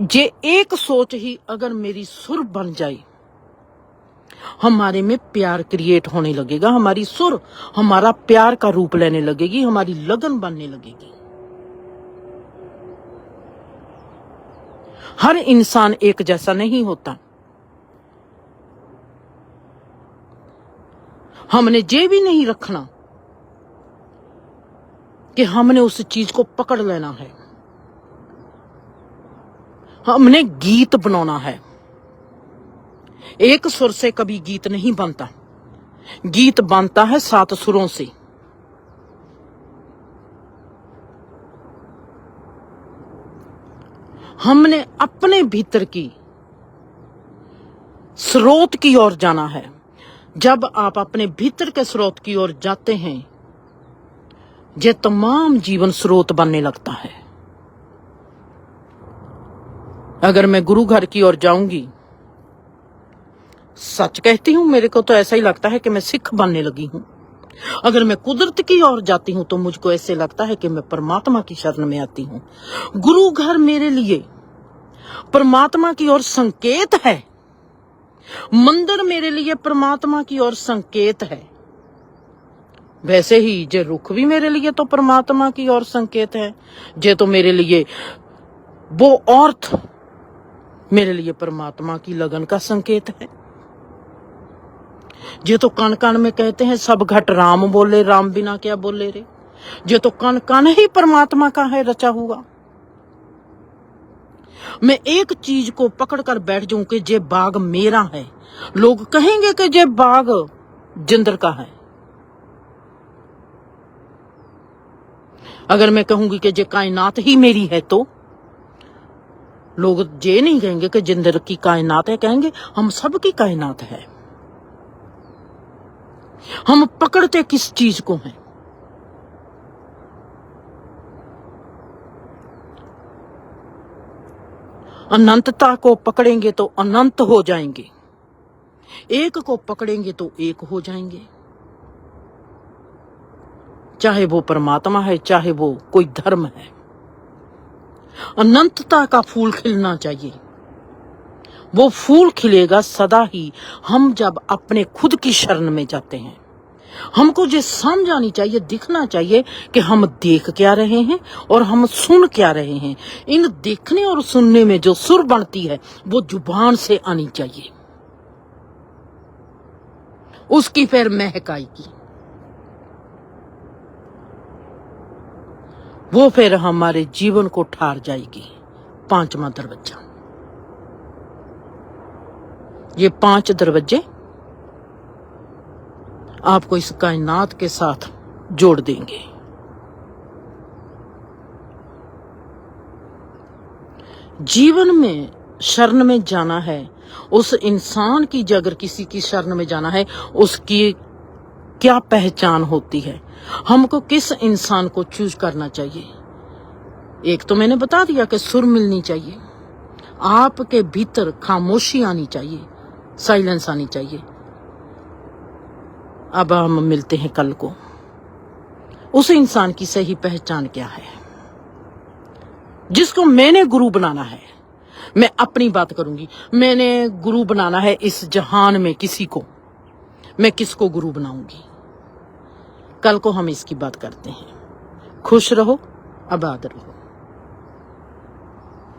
जे एक सोच ही अगर मेरी सुर बन जाए, हमारे में प्यार क्रिएट होने लगेगा। हमारी सुर हमारा प्यार का रूप लेने लगेगी, हमारी लगन बनने लगेगी। हर इंसान एक जैसा नहीं होता। हमने ये भी नहीं रखना कि हमने उस चीज को पकड़ लेना है। हमने गीत बनाना है। एक सुर से कभी गीत नहीं बनता। गीत बनता है 7 सुरों से। हमने अपने भीतर की स्रोत की ओर जाना है। जब आप अपने भीतर के स्रोत की ओर जाते हैं, ये तमाम जीवन स्रोत बनने लगता है। अगर मैं गुरु घर की ओर जाऊंगी, सच कहती हूं, मेरे को तो ऐसा ही लगता है कि मैं सिख बनने लगी हूं। अगर मैं कुदरत की ओर जाती हूं तो मुझको ऐसे लगता है कि मैं परमात्मा की शरण में आती हूं। गुरु घर मेरे लिए परमात्मा की ओर संकेत है। मंदिर मेरे लिए परमात्मा की ओर संकेत है। वैसे ही जे रुख भी मेरे लिए तो परमात्मा की ओर संकेत है, जे तो मेरे लिए वो अर्थ मेरे लिए परमात्मा की लगन का संकेत है। जे तो कण कण में कहते हैं सब घट राम बोले, राम बिना क्या बोले रे। जे तो कण कण ही परमात्मा का है रचा हुआ। मैं एक चीज को पकड़ कर बैठ जाऊं कि जे बाग मेरा है, लोग कहेंगे कि जे बाग जिंदर का है। अगर मैं कहूंगी कि जे कायनात ही मेरी है, तो लोग ये नहीं कहेंगे कि जिंदर की कायनात है, कहेंगे हम सब की कायनात है। हम पकड़ते किस चीज को हैं? अनंतता को पकड़ेंगे तो अनंत हो जाएंगे, एक को पकड़ेंगे तो एक हो जाएंगे। चाहे वो परमात्मा है, चाहे वो कोई धर्म है, अनंतता का फूल खिलना चाहिए। वो फूल खिलेगा सदा ही हम जब अपने खुद की शरण में जाते हैं। हमको ये समझ आनी चाहिए, दिखना चाहिए कि हम देख क्या रहे हैं और हम सुन क्या रहे हैं। इन देखने और सुनने में जो सुर बनती है वो जुबान से आनी चाहिए, उसकी फिर महक आएगी, वो फिर हमारे जीवन को ठार जाएगी। पांचवा दरवाजा, ये 5 दरवाजे आपको इस कायनात के साथ जोड़ देंगे। जीवन में शरण में जाना है, उस इंसान की अगर किसी की शरण में जाना है, उसकी क्या पहचान होती है, हमको किस इंसान को चूज करना चाहिए। एक तो मैंने बता दिया कि सुर मिलनी चाहिए, आपके भीतर खामोशी आनी चाहिए, साइलेंस आनी चाहिए। अब हम मिलते हैं कल को। उस इंसान की सही पहचान क्या है जिसको मैंने गुरु बनाना है। मैं अपनी बात करूंगी, मैंने गुरु बनाना है इस जहान में किसी को, मैं किसको गुरु बनाऊंगी। कल को हम इसकी बात करते हैं। खुश रहो, आबाद रहो।